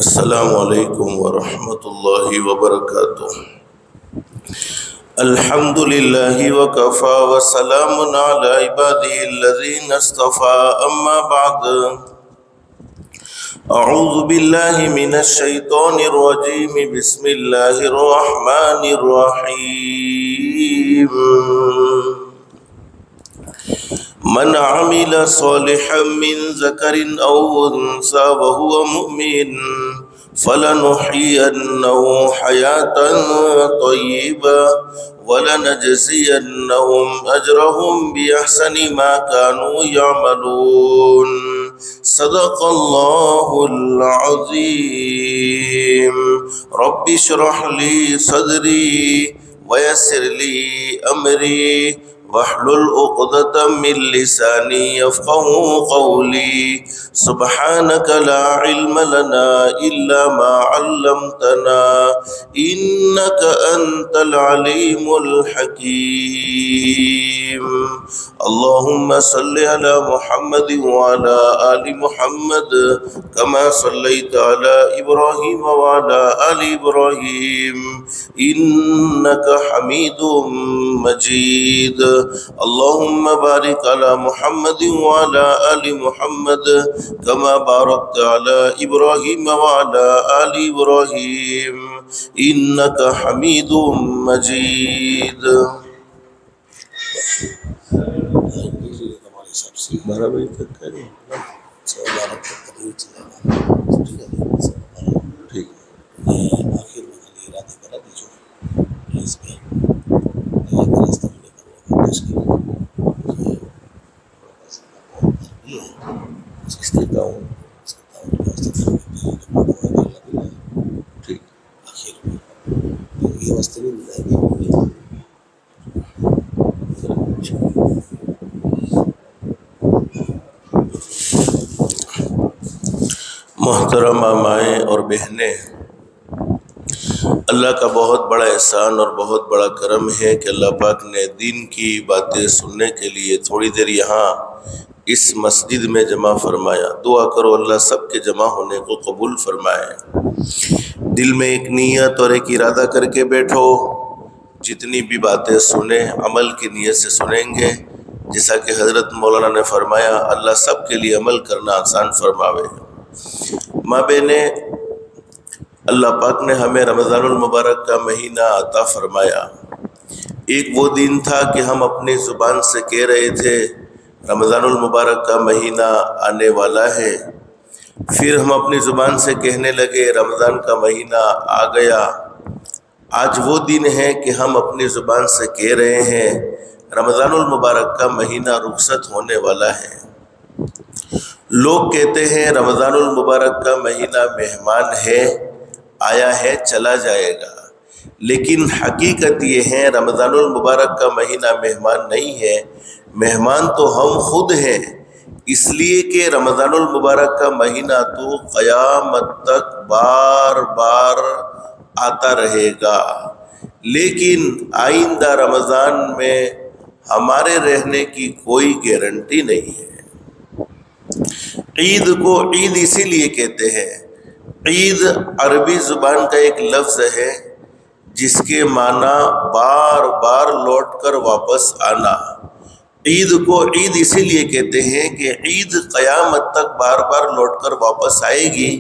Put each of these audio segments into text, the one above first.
السلام علیکم ورحمۃ اللہ وبرکاتہ۔ الحمد للہ وکفی وسلام علی عبادہ الذین اصطفی، اما بعد، اعوذ باللہ من الشیطان الرجیم، بسم اللہ الرحمن الرحیم۔ من عمل صالحا من ذکر او انثى وهو مؤمن فلنحيينه حياة طيبة ولنجزينهم أجرهم بأحسن ما كانوا يعملون۔ صدق الله العظيم۔ رب اشرح لي صدري ويسر لي أمري واحلل عقدة من لساني يفقهوا قولي۔ سبحانك لا علم لنا إلا ما علمتنا إنك أنت العليم الحكيم۔ اللهم صل على محمد وعلى آل محمد كما صليت على إبراهيم وعلى آل إبراهيم إنك حميد مجيد۔ اللهم بارك على محمد وعلى آل محمد كما باركت على إبراهيم وعلى آل إبراهيم إنك حميد مجيد۔ محترم مائیں اور بہنیں، اللہ کا بہت بڑا احسان اور بہت بڑا کرم ہے کہ اللہ پاک نے دین کی باتیں سننے کے لیے تھوڑی دیر یہاں اس مسجد میں جمع فرمایا۔ دعا کرو اللہ سب کے جمع ہونے کو قبول فرمائے۔ دل میں ایک نیت اور ایک ارادہ کر کے بیٹھو، جتنی بھی باتیں سنیں عمل کی نیت سے سنیں گے، جیسا کہ حضرت مولانا نے فرمایا اللہ سب کے لیے عمل کرنا آسان فرماوے۔ ماں بہنیں، اللہ پاک نے ہمیں رمضان المبارک کا مہینہ عطا فرمایا۔ ایک وہ دن تھا کہ ہم اپنی زبان سے کہہ رہے تھے رمضان المبارک کا مہینہ آنے والا ہے، پھر ہم اپنی زبان سے کہنے لگے رمضان کا مہینہ آ گیا۔ آج وہ دن ہے کہ ہم اپنی زبان سے کہہ رہے ہیں رمضان المبارک کا مہینہ رخصت ہونے والا ہے۔ لوگ کہتے ہیں رمضان المبارک کا مہینہ مہمان ہے، آیا ہے چلا جائے گا، لیکن حقیقت یہ ہے رمضان المبارک کا مہینہ مہمان نہیں ہے، مہمان تو ہم خود ہیں، اس لیے کہ رمضان المبارک کا مہینہ تو قیامت تک بار بار آتا رہے گا، لیکن آئندہ رمضان میں ہمارے رہنے کی کوئی گارنٹی نہیں ہے۔ عید کو عید اسی لیے کہتے ہیں، عید عربی زبان کا ایک لفظ ہے جس کے معنی بار بار لوٹ کر واپس آنا۔ عید کو عید اسی لیے کہتے ہیں کہ عید قیامت تک بار بار لوٹ کر واپس آئے گی،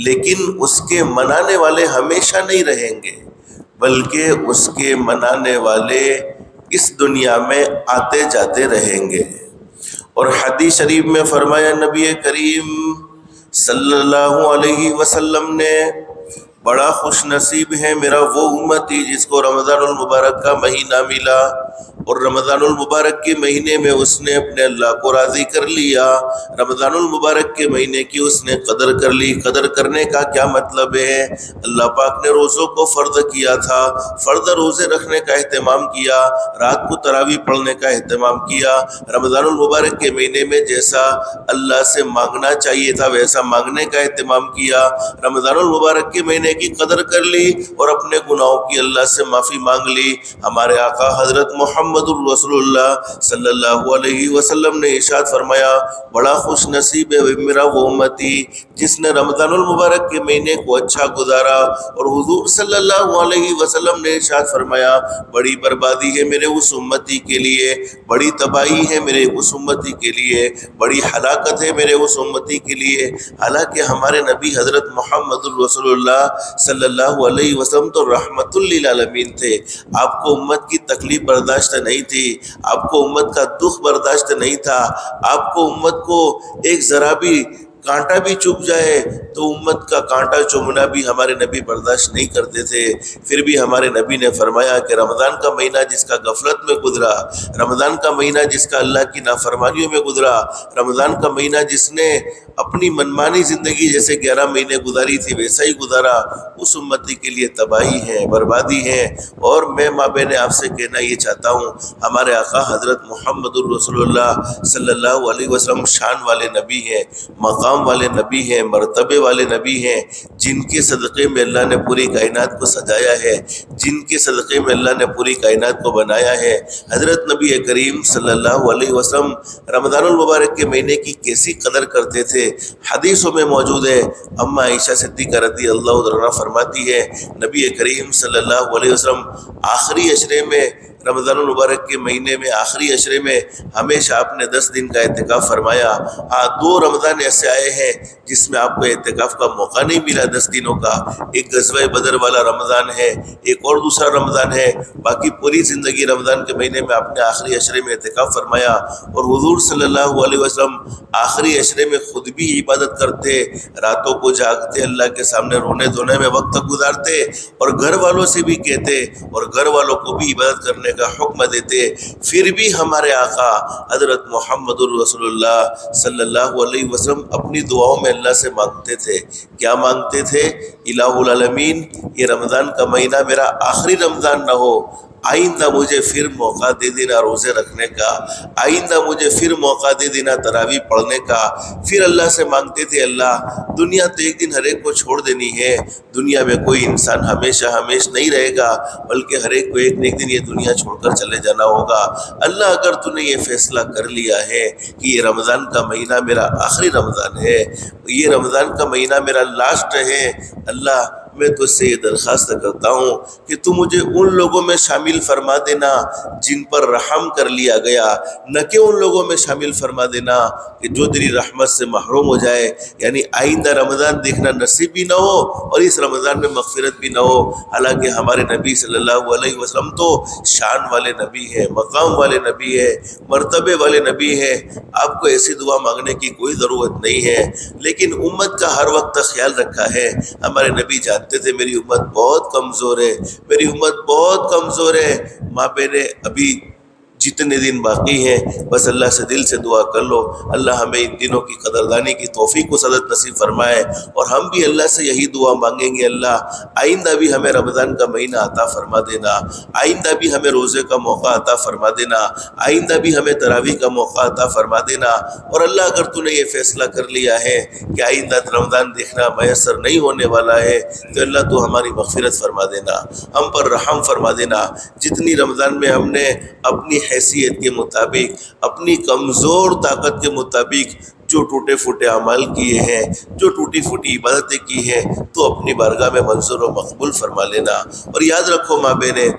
لیکن اس کے منانے والے ہمیشہ نہیں رہیں گے، بلکہ اس کے منانے والے اس دنیا میں آتے جاتے رہیں گے۔ اور حدیث شریف میں فرمایا نبی کریم صلی اللہ علیہ وسلم نے، بڑا خوش نصیب ہے میرا وہ امتی جس کو رمضان المبارک کا مہینہ ملا اور رمضان المبارک کے مہینے میں اس نے اپنے اللہ کو راضی کر لیا، رمضان المبارک کے مہینے کی اس نے قدر کر لی۔ قدر کرنے کا کیا مطلب ہے؟ اللہ پاک نے روزوں کو فرض کیا تھا، فرض روزے رکھنے کا اہتمام کیا، رات کو تراویح پڑھنے کا اہتمام کیا۔ رمضان المبارک کے مہینے میں جیسا اللہ سے مانگنا چاہیے تھا ویسا مانگنے کا اہتمام کیا۔ رمضان المبارک کے مہینے کی قدر کر لی اور اپنے گناہوں کی اللہ سے معافی مانگ لی۔ ہمارے آقا حضرت محمد محمد الرسول اللہ صلی اللہ علیہ وسلم نے ارشاد فرمایا، بڑا خوش نصیب ہے میرا وہ امتی جس نے رمضان المبارک کے مہینے کو اچھا گزارا۔ اور حضور صلی اللہ علیہ وسلم نے ارشاد فرمایا، بڑی بربادی ہے میرے اس امتی کے لیے، بڑی تباہی ہے میرے اس امتی کے لیے، بڑی ہلاکت ہے میرے اس امتی کے لیے۔ حالانکہ ہمارے نبی حضرت محمد الرسول اللہ صلی اللہ علیہ وسلم تو رحمت للعالمین تھے، آپ کو امت کی تکلیف برداشت نہیں تھی، آپ کو امت کا دکھ برداشت نہیں تھا، آپ کو امت کو ایک ذرا بھی کانٹا بھی چبھ جائے تو امت کا کانٹا چبھنا بھی ہمارے نبی برداشت نہیں کرتے تھے۔ پھر بھی ہمارے نبی نے فرمایا کہ رمضان کا مہینہ جس کا غفلت میں گزرا، رمضان کا مہینہ جس کا اللہ کی نافرمانیوں میں گزرا، رمضان کا مہینہ جس نے اپنی منمانی زندگی جیسے 11 مہینے گزاری تھی ویسا ہی گزارا، اس امتی کے لیے تباہی ہے، بربادی ہے۔ اور میں ماں بہن آپ سے کہنا یہ چاہتا ہوں، ہمارے آقا حضرت محمد الرسول اللہ صلی اللہ علیہ وسلم شان والے نبی ہیں، مقام والے نبی ہیں، مرتبے والے نبی ہیں، جن کے صدقے میں اللہ نے پوری کائنات کو سجایا ہے، جن کے صدقے میں اللہ نے پوری کائنات کو بنایا ہے۔ حضرت نبی کریم صلی اللہ علیہ وسلم رمضان المبارک کے مہینے کی کیسی قدر کرتے تھے، حدیثوں میں موجود ہے۔ اما عائشہ صدیقہ رضی اللہ عنہا فرماتی ہے، نبی کریم صلی اللہ علیہ وسلم آخری عشرے میں، رمضان المبارک کے مہینے میں آخری عشرے میں ہمیشہ آپ نے 10 دن کا اعتکاف فرمایا۔ ہاں 2 رمضان ایسے آئے ہیں جس میں آپ کو اعتکاف کا موقع نہیں ملا 10 دنوں کا، ایک غزوہ بدر والا رمضان ہے، ایک اور دوسرا رمضان ہے، باقی پوری زندگی رمضان کے مہینے میں آپ نے آخری عشرے میں اعتکاف فرمایا۔ اور حضور صلی اللہ علیہ وسلم آخری عشرے میں خود بھی عبادت کرتے، راتوں کو جاگتے، اللہ کے سامنے رونے دھونے میں وقت گزارتے، اور گھر والوں سے بھی کہتے اور گھر والوں کو بھی عبادت کرنے کا حکم دیتے۔ پھر بھی ہمارے آقا حضرت محمد الرسول اللہ صلی اللہ علیہ وسلم اپنی دعاؤں میں اللہ سے مانگتے تھے، کیا مانگتے تھے؟ الہ العالمین، یہ رمضان کا مہینہ میرا آخری رمضان نہ ہو، آئندہ مجھے پھر موقع دے دینا روزے رکھنے کا، آئندہ مجھے پھر موقع دے دینا تراویح پڑھنے کا۔ پھر اللہ سے مانگتے تھے، اللہ دنیا تو ایک دن ہر ایک کو چھوڑ دینی ہے، دنیا میں کوئی انسان ہمیشہ نہیں رہے گا، بلکہ ہر ایک کو ایک نہ ایک دن یہ دنیا چھوڑ کر چلے جانا ہوگا۔ اللہ اگر تو نے یہ فیصلہ کر لیا ہے کہ یہ رمضان کا مہینہ میرا آخری رمضان ہے، یہ رمضان کا مہینہ میرا لاسٹ ہے، اللہ میں تو اس سے یہ درخواست کرتا ہوں کہ تو مجھے ان لوگوں میں شامل فرما دینا جن پر رحم کر لیا گیا، نہ کہ ان لوگوں میں شامل فرما دینا کہ جو تیری رحمت سے محروم ہو جائے، یعنی آئندہ رمضان دیکھنا نصیب بھی نہ ہو اور اس رمضان میں مغفرت بھی نہ ہو۔ حالانکہ ہمارے نبی صلی اللہ علیہ وسلم تو شان والے نبی ہیں، مقام والے نبی ہیں، مرتبے والے نبی ہیں، آپ کو ایسی دعا مانگنے کی کوئی ضرورت نہیں ہے۔ لیکن امت کا ہر وقت خیال رکھا ہے، ہمارے نبی جانتے تھے میری امت بہت کمزور ہے، میری امت بہت کمزور ہے، ماں بہنیں ابھی جتنے دن باقی ہیں بس اللہ سے دل سے دعا کر لو، اللہ ہمیں ان دنوں کی قدردانی کی توفیق و سعادت نصیب فرمائے، اور ہم بھی اللہ سے یہی دعا مانگیں گے، اللہ آئندہ بھی ہمیں رمضان کا مہینہ عطا فرما دینا، آئندہ بھی ہمیں روزے کا موقع عطا فرما دینا، آئندہ بھی ہمیں تراویح کا موقع عطا فرما دینا۔ اور اللہ اگر تو نے یہ فیصلہ کر لیا ہے کہ آئندہ رمضان دیکھنا میسر نہیں ہونے والا ہے تو اللہ تو ہماری مغفرت فرما دینا، ہم پر رحم فرما دینا۔ جتنی رمضان میں ہم نے اپنی حیثیت کے مطابق، اپنی کمزور طاقت کے مطابق جو ٹوٹے پھوٹے اعمال کیے ہیں، جو ٹوٹی پھوٹی عبادتیں کی ہیں، تو اپنی بارگاہ میں منظور و مقبول فرما لینا۔ اور یاد رکھو ماں بہنیں،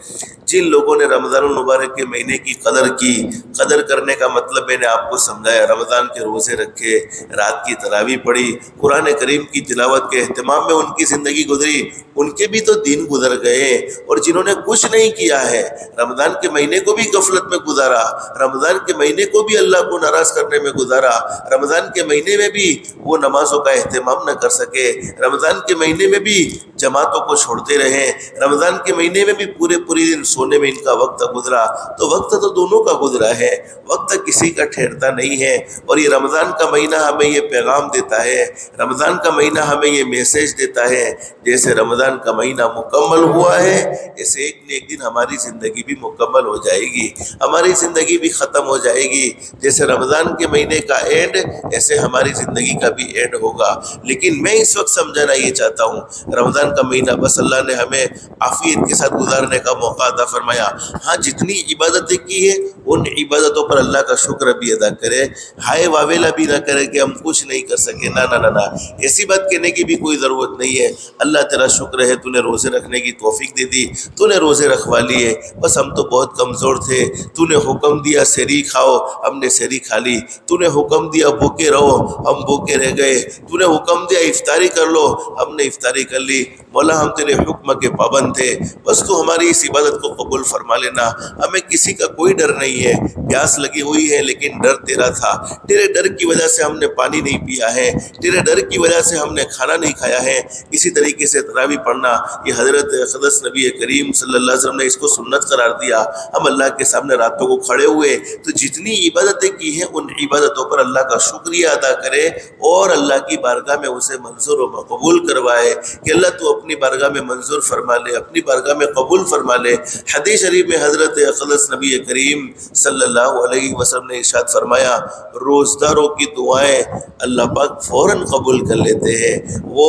جن لوگوں نے رمضان المبارک کے مہینے کی قدر کرنے کا مطلب میں نے آپ کو سمجھایا، رمضان کے روزے رکھے، رات کی تراویح پڑھی، قرآن کریم کی تلاوت کے اہتمام میں ان کی زندگی گزری، ان کے بھی تو دن گزر گئے۔ اور جنہوں نے کچھ نہیں کیا ہے، رمضان کے مہینے کو بھی غفلت میں گزارا، رمضان کے مہینے کو بھی اللہ کو ناراض کرنے میں گزارا، رمضان کے مہینے میں بھی وہ نمازوں کا اہتمام نہ کر سکے، رمضان کے مہینے میں بھی جماعتوں کو چھوڑتے رہے، رمضان کے مہینے میں بھی پورے دن سونے میں ان کا وقت گزرا، تو وقت تو دونوں کا گزرا ہے، وقت کسی کا ٹھہرتا نہیں ہے۔ اور یہ رمضان کا مہینہ ہمیں یہ پیغام دیتا ہے، رمضان کا مہینہ ہمیں یہ میسیج دیتا ہے، جیسے رمضان کا مہینہ مکمل ہوا ہے ایسے ایک نہ ایک دن ہماری زندگی بھی مکمل ہو جائے گی، ہماری زندگی بھی ختم ہو جائے گی، جیسے رمضان کے مہینے کا اینڈ ایسے ہماری زندگی کا بھی اینڈ ہوگا۔ لیکن میں اس وقت سمجھانا یہ چاہتا ہوں، رمضان رمضان کا مہینہ بس اللہ نے ہمیں عافیت کے ساتھ گزارنے کا موقع عطا فرمایا. ہاں جتنی عبادتیں کی ہیں ان عبادتوں پر اللہ کا شکر بھی ادا کرے, ہائے واویلا بھی نہ کرے کہ ہم کچھ نہیں کر سکے. نہ نہ نہ نہ, ایسی بات کہنے کی بھی کوئی ضرورت نہیں ہے. اللہ تیرا شکر ہے تو نے روزے رکھنے کی توفیق دے دی, تو نے روزے رکھوا لیے, بس ہم تو بہت کمزور تھے. تو نے حکم دیا سحری کھاؤ, ہم نے سحری کھا لی. تو نے حکم دیا بھوکے رہو, ہم بھوکے رہ گئے. تو نے حکم دیا افطاری کر لو, ہم نے افطاری کر لی. مولا ہم تیرے حکم کے پابند تھے, بس تو ہماری اس عبادت کو قبول فرما لینا. ہمیں کسی کا کوئی ڈر نہیں ہے, پیاس لگی ہوئی ہے لیکن ڈر تیرا تھا. تیرے ڈر کی وجہ سے ہم نے پانی نہیں پیا ہے, تیرے ڈر کی وجہ سے ہم نے کھانا نہیں کھایا ہے. اسی طریقے سے تراویح پڑھنا, یہ حضرت اقدس نبی کریم صلی اللہ علیہ وسلم نے اس کو سنت قرار دیا. ہم اللہ کے سامنے راتوں کو کھڑے ہوئے تو جتنی عبادتیں کی ہیں ان عبادتوں پر اللہ کا شکریہ ادا کرے اور اللہ کی بارگاہ میں اسے منظور و مقبول کروائے کہ اللہ تو اپنی بارگاہ میں منظور فرما لے, اپنی بارگاہ میں قبول فرما لے. حدیث شریف میں حضرت اقدس نبی کریم صلی اللہ علیہ وسلم نے ارشاد فرمایا, روزداروں کی دعائیں اللہ پاک فوراً قبول کر لیتے ہیں. وہ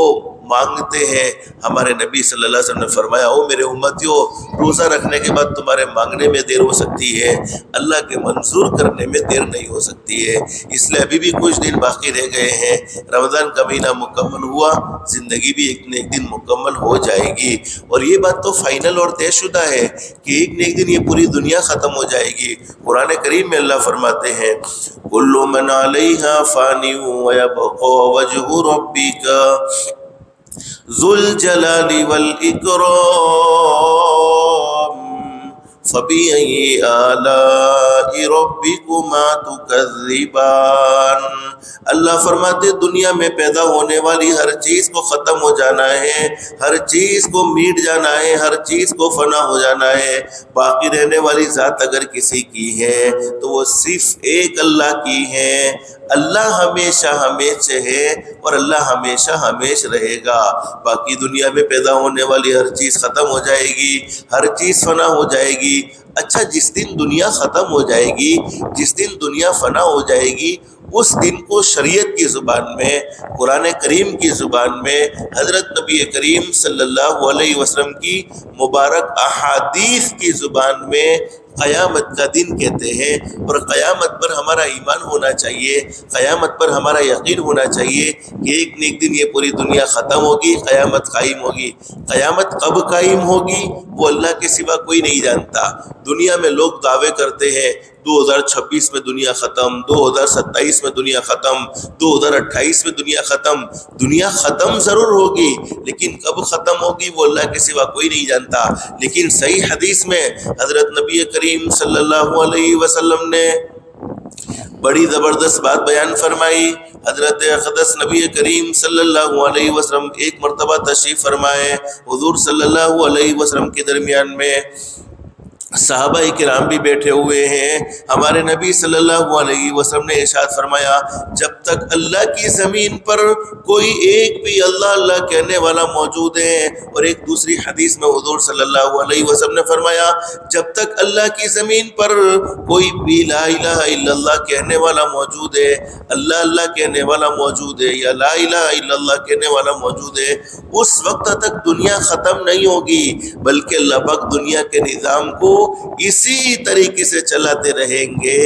مانگتے ہیں, ہمارے نبی صلی اللہ علیہ وسلم نے فرمایا, او میرے امتیوں, روزہ رکھنے کے بعد تمہارے مانگنے میں دیر ہو سکتی ہے, اللہ کے منظور کرنے میں دیر نہیں ہو سکتی ہے. اس لیے ابھی بھی کچھ دن باقی رہ گئے ہیں. رمضان کا مہینہ مکمل ہوا, زندگی بھی ایک نہ ایک دن مکمل ہو جائے گی. اور یہ بات تو فائنل اور طے شدہ ہے کہ ایک نہ ایک دن یہ پوری دنیا ختم ہو جائے گی. قرآن کریم میں اللہ فرماتے ہیں, کل من علیہا فانی ویبقا وجہ ربک ذو الجلال والاکرام فبأي آلاء ربكما تكذبان. اللہ فرماتے دنیا میں پیدا ہونے والی ہر چیز کو ختم ہو جانا ہے, ہر چیز کو میٹ جانا ہے, ہر چیز کو فنا ہو جانا ہے. باقی رہنے والی ذات اگر کسی کی ہے تو وہ صرف ایک اللہ کی ہے. اللہ ہمیشہ ہمیش ہے اور اللہ ہمیشہ ہمیش رہے گا. باقی دنیا میں پیدا ہونے والی ہر چیز ختم ہو جائے گی, ہر چیز فنا ہو جائے گی. اچھا, جس دن دنیا ختم ہو جائے گی, جس دن دنیا فنا ہو جائے گی, اس دن کو شریعت کی زبان میں, قرآن کریم کی زبان میں, حضرت نبی کریم صلی اللہ علیہ وسلم کی مبارک احادیث کی زبان میں قیامت کا دن کہتے ہیں. اور قیامت پر ہمارا ایمان ہونا چاہیے, قیامت پر ہمارا یقین ہونا چاہیے کہ ایک نہ ایک دن یہ پوری دنیا ختم ہوگی, قیامت قائم ہوگی. قیامت کب قائم ہوگی وہ اللہ کے سوا کوئی نہیں جانتا. دنیا میں لوگ دعوے کرتے ہیں 2026 میں دنیا ختم, 2027 میں دنیا ختم, 2028 میں دنیا ختم. دنیا ختم ضرور ہوگی لیکن کب ختم ہوگی وہ اللہ کے سوا کوئی نہیں جانتا. لیکن صحیح حدیث میں حضرت نبی کریم صلی اللہ علیہ وسلم نے بڑی زبردست بات بیان فرمائی. حضرت اقدس نبی کریم صلی اللہ علیہ وسلم ایک مرتبہ تشریف فرمائے. حضور صلی اللہ علیہ وسلم کے درمیان میں صحابہ کرام بھی بیٹھے ہوئے ہیں. ہمارے نبی صلی اللہ علیہ وسلم نے ارشاد فرمایا, جب تک اللہ کی زمین پر کوئی ایک بھی اللہ اللہ کہنے والا موجود ہے. اور ایک دوسری حدیث میں حضور صلی اللہ علیہ وسلم نے فرمایا, جب تک اللہ کی زمین پر کوئی بھی لا الہ الا اللہ کہنے والا موجود ہے, اللہ اللہ کہنے والا موجود ہے یا لا الہ الا اللہ کہنے والا موجود ہے, اس وقت تک دنیا ختم نہیں ہوگی, بلکہ اللہ پاک دنیا کے نظام کو اسی طریقے سے چلاتے رہیں گے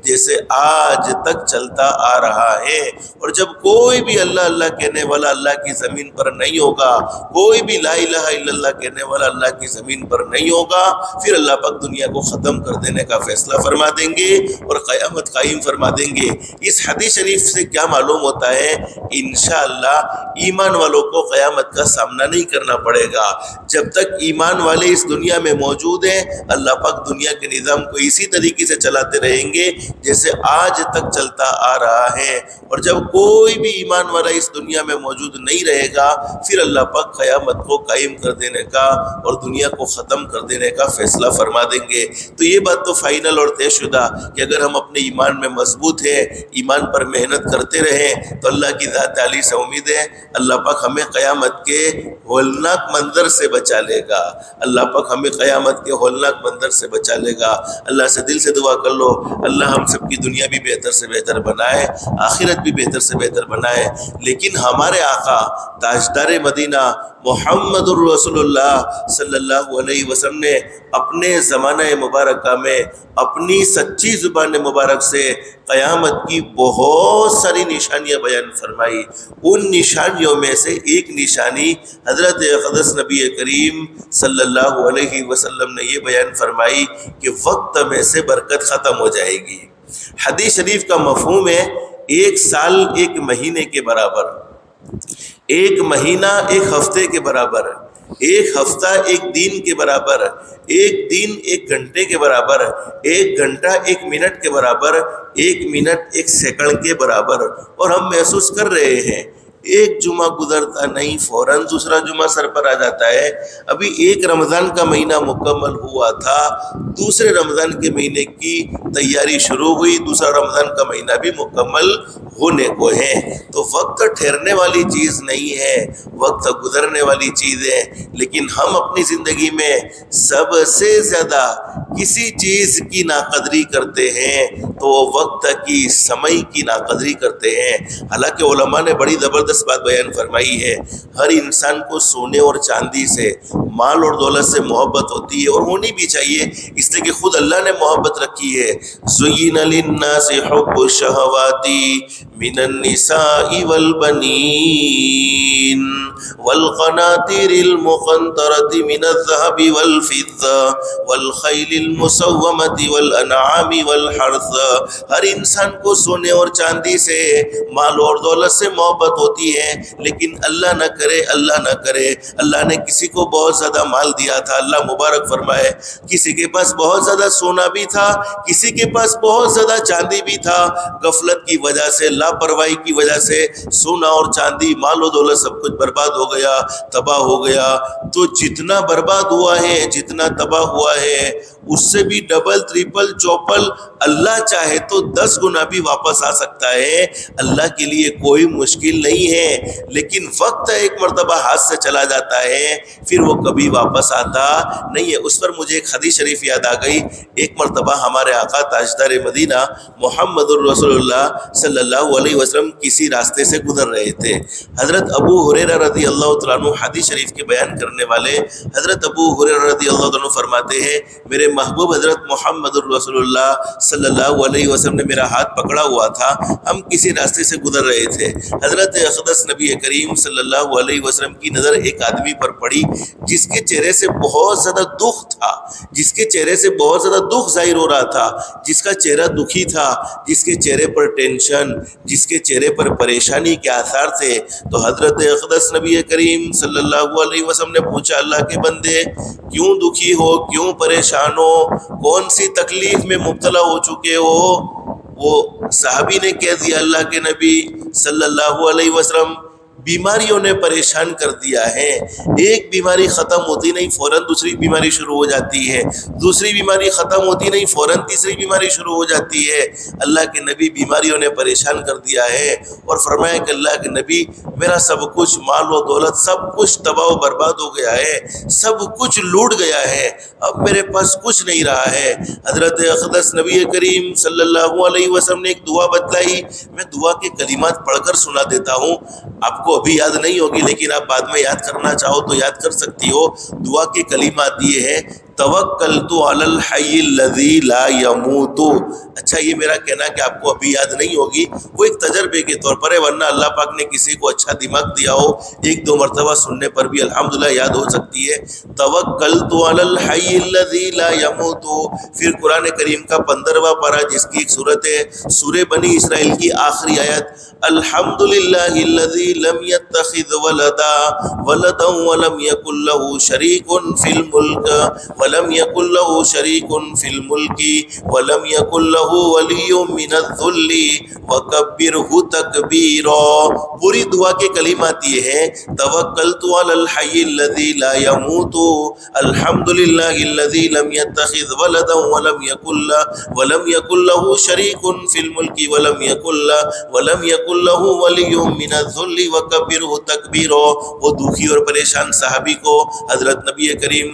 جیسے آج تک چلتا آ رہا ہے. اور جب کوئی بھی اللہ اللہ کہنے والا اللہ کی زمین پر نہیں ہوگا, کوئی بھی لا الہ الا اللہ کہنے والا اللہ کی زمین پر نہیں ہوگا, پھر اللہ پاک دنیا کو ختم کر دینے کا فیصلہ فرما دیں گے اور قیامت قائم فرما دیں گے. اس حدیث شریف سے کیا معلوم ہوتا ہے؟ انشاءاللہ ایمان والوں کو قیامت کا سامنا نہیں کرنا پڑے گا. جب تک ایمان والے اس دنیا میں موجود ہیں, اللہ پاک دنیا کے نظام کو اسی طریقے سے چلاتے رہیں گے جیسے آج تک چلتا آ رہا ہے. اور جب کوئی بھی ایمان والا اس دنیا میں موجود نہیں رہے گا, پھر اللہ پاک قیامت کو قائم کر دینے کا اور دنیا کو ختم کر دینے کا فیصلہ فرما دیں گے. تو یہ بات تو فائنل اور طے شدہ کہ اگر ہم اپنے ایمان میں مضبوط ہیں, ایمان پر محنت کرتے رہیں, تو اللہ کی ذات عالی سے امید ہے اللہ پاک ہمیں قیامت کے ہولناک منظر سے بچا لے گا. اللہ پاک ہمیں قیامت کے ہولناک بندر سے بچا لے گا۔ اللہ سے دل سے دعا کر لو اللہ ہم سب کی دنیا بھی بہتر سے بہتر بنائے، آخرت بھی بہتر سے بہتر بنائے۔ لیکن ہمارے آقا تاجدار مدینہ محمد الرسول اللہ صلی اللہ علیہ وسلم نے اپنے زمانہ مبارکہ میں اپنی سچی زبان مبارک سے قیامت کی بہت ساری نشانیاں بیان فرمائی۔ ان نشانیوں میں سے ایک نشانی حضرت اقدس نبی کریم صلی اللہ علیہ وسلم نے یہ بیان فرمائی کہ وقت میں سے برکت ختم ہو جائے گی۔ حدیث شریف کا مفہوم ہے ایک سال ایک مہینے کے برابر، ایک مہینہ ایک ہفتے کے برابر، ایک ہفتہ ایک دن کے برابر، ایک دن ایک گھنٹے کے برابر، ایک گھنٹہ ایک منٹ کے برابر، ایک منٹ ایک سیکنڈ کے برابر۔ اور ہم محسوس کر رہے ہیں ایک جمعہ گزرتا نہیں فوراً دوسرا جمعہ سر پر آ جاتا ہے۔ ابھی ایک رمضان کا مہینہ مکمل ہوا تھا، دوسرے رمضان کے مہینے کی تیاری شروع ہوئی، دوسرا رمضان کا مہینہ بھی مکمل ہونے کو ہے۔ تو وقت ٹھہرنے والی چیز نہیں ہے، وقت گزرنے والی چیز ہے۔ لیکن ہم اپنی زندگی میں سب سے زیادہ کسی چیز کی ناقدری کرتے ہیں تو وہ وقت کی، سمے کی ناقدری کرتے ہیں۔ حالانکہ علماء نے بڑی زبردست بات بیان فرمائی ہے، ہر انسان کو سونے اور چاندی سے، مال اور دولت سے محبت ہوتی ہے، اور ہونی بھی چاہیے، اس لیے کہ خود اللہ نے محبت رکھی ہے۔ زُيِّنَ لِلنَّاسِ حُبُّ الشَّهَوَاتِ مِنَ النِّسَاءِ وَالْبَنِينَ وَالْقَنَاطِيرِ الْمُقَنطَرَةِ مِنَ الذَّهَبِ وَالْفِضَّةِ وَالْخَيْلِ الْمُسَوَّمَةِ وَالْأَنْعَامِ وَالْحَرْثِ۔ ہر انسان کو سونے اور چاندی سے، مال اور دولت سے محبت ہوتی ہے، لیکن اللہ نہ کرے، اللہ نہ کرے، اللہ نے کسی کو بہت زیادہ مال دیا تھا، اللہ مبارک فرمائے، کسی کے پاس بہت زیادہ سونا بھی تھا، کسی کے پاس بہت زیادہ چاندی بھی تھا، غفلت کی وجہ سے، لاپرواہی کی وجہ سے سونا اور چاندی، مال و دولت سب کچھ برباد ہو گیا، تباہ ہو گیا۔ تو جتنا برباد ہوا ہے، جتنا تباہ ہوا ہے، اس سے بھی ڈبل ٹریپل چوپل اللہ چاہے تو 10 گنا بھی واپس آ سکتا ہے۔ اللہ کے لیے کوئی مشکل نہیں ہے، لیکن وقت ایک مرتبہ ہاتھ سے چلا جاتا ہے پھر وہ کبھی واپس آتا نہیں ہے۔ اس پر مجھے ایک حدیث شریف یاد آ گئی۔ ایک مرتبہ ہمارے آقا تاجدار مدینہ محمد الرسول اللہ صلی اللہ علیہ وسلم کسی راستے سے گزر رہے تھے۔ حضرت ابو ہریرہ رضی اللہ تعالیٰ عنہ، حدیث شریف کے بیان کرنے والے حضرت ابو ہریرہ رضی اللہ تعالیٰ عنہ فرماتے ہیں، میرے محبوب حضرت محمد الرسول اللہ صلی اللہ علیہ وسلم نے میرا ہاتھ پکڑا ہوا تھا، ہم کسی راستے سے گزر رہے تھے۔ حضرت اقدس نبی کریم صلی اللہ علیہ وسلم کی نظر ایک آدمی پر پڑی جس کے چہرے سے بہت زیادہ دکھ تھا، جس کے چہرے سے بہت زیادہ دکھ ظاہر ہو رہا تھا، جس کا چہرہ دکھی تھا، جس کے چہرے پر ٹینشن، جس کے چہرے پر پریشانی کے آثار تھے۔ تو حضرت اقدس نبی کریم صلی اللہ علیہ وسلم نے پوچھا، اللہ کے بندے کیوں دکھی ہو، کیوں پریشان ہو، کون سی تکلیف میں مبتلا ہو چکے ہو؟ وہ صحابی نے کہہ دیا، اللہ کے نبی صلی اللہ علیہ وسلم بیماریوں نے پریشان کر دیا ہے، ایک بیماری ختم ہوتی نہیں فوراً دوسری بیماری شروع ہو جاتی ہے، دوسری بیماری ختم ہوتی نہیں فوراً تیسری بیماری شروع ہو جاتی ہے۔ اللہ کے نبی بیماریوں نے پریشان کر دیا ہے، اور فرمایا کہ اللہ کے نبی میرا سب کچھ، مال و دولت سب کچھ تباہ و برباد ہو گیا ہے، سب کچھ لوٹ گیا ہے، اب میرے پاس کچھ نہیں رہا ہے۔ حضرت اقدس نبی کریم صلی اللہ علیہ وسلم نے ایک دعا بتلائی، میں دعا کے کلمات پڑھ کر سنا دیتا ہوں، آپ کو ابھی یاد نہیں ہوگی لیکن آپ بعد میں یاد کرنا چاہو تو یاد کر سکتی ہو۔ دعا کے کلمات یہ ہے، توکلت علی الحی الذی لا یموت۔ اچھا یہ میرا کہنا کہ آپ کو ابھی یاد نہیں ہوگی، وہ ایک تجربے کے طور پر ہے، ورنہ اللہ پاک نے کسی کو اچھا دماغ دیا ہو، ایک دو مرتبہ سننے پر بھی الحمدللہ یاد ہو سکتی ہے۔ توکلت علی الحی الذی لا یموت۔ پھر قرآن کریم کا 15واں پارہ جس کی ایک صورت ہے سورہ بنی اسرائیل کی آخری آیت، الحمدللہ الذی لم یتخذ ولدا ولم یکن لہ شریک فی الملک ولم یکن لہ شریک فی الملک ولم یکن لہ ولی من الذل وکبرہ تکبیرا۔ پوری دعا کے کلمات یہ ہیں، توکلت علی الحی الذی لا یموت، الحمدللہ الذی لم یتخذ ولدا ولم یکن لہ شریک فی الملک ولم یکن لہ ولی من الذل وکبرہ تکبیرا۔ وہ دکھی اور پریشان صحابی کو حضرت نبی کریم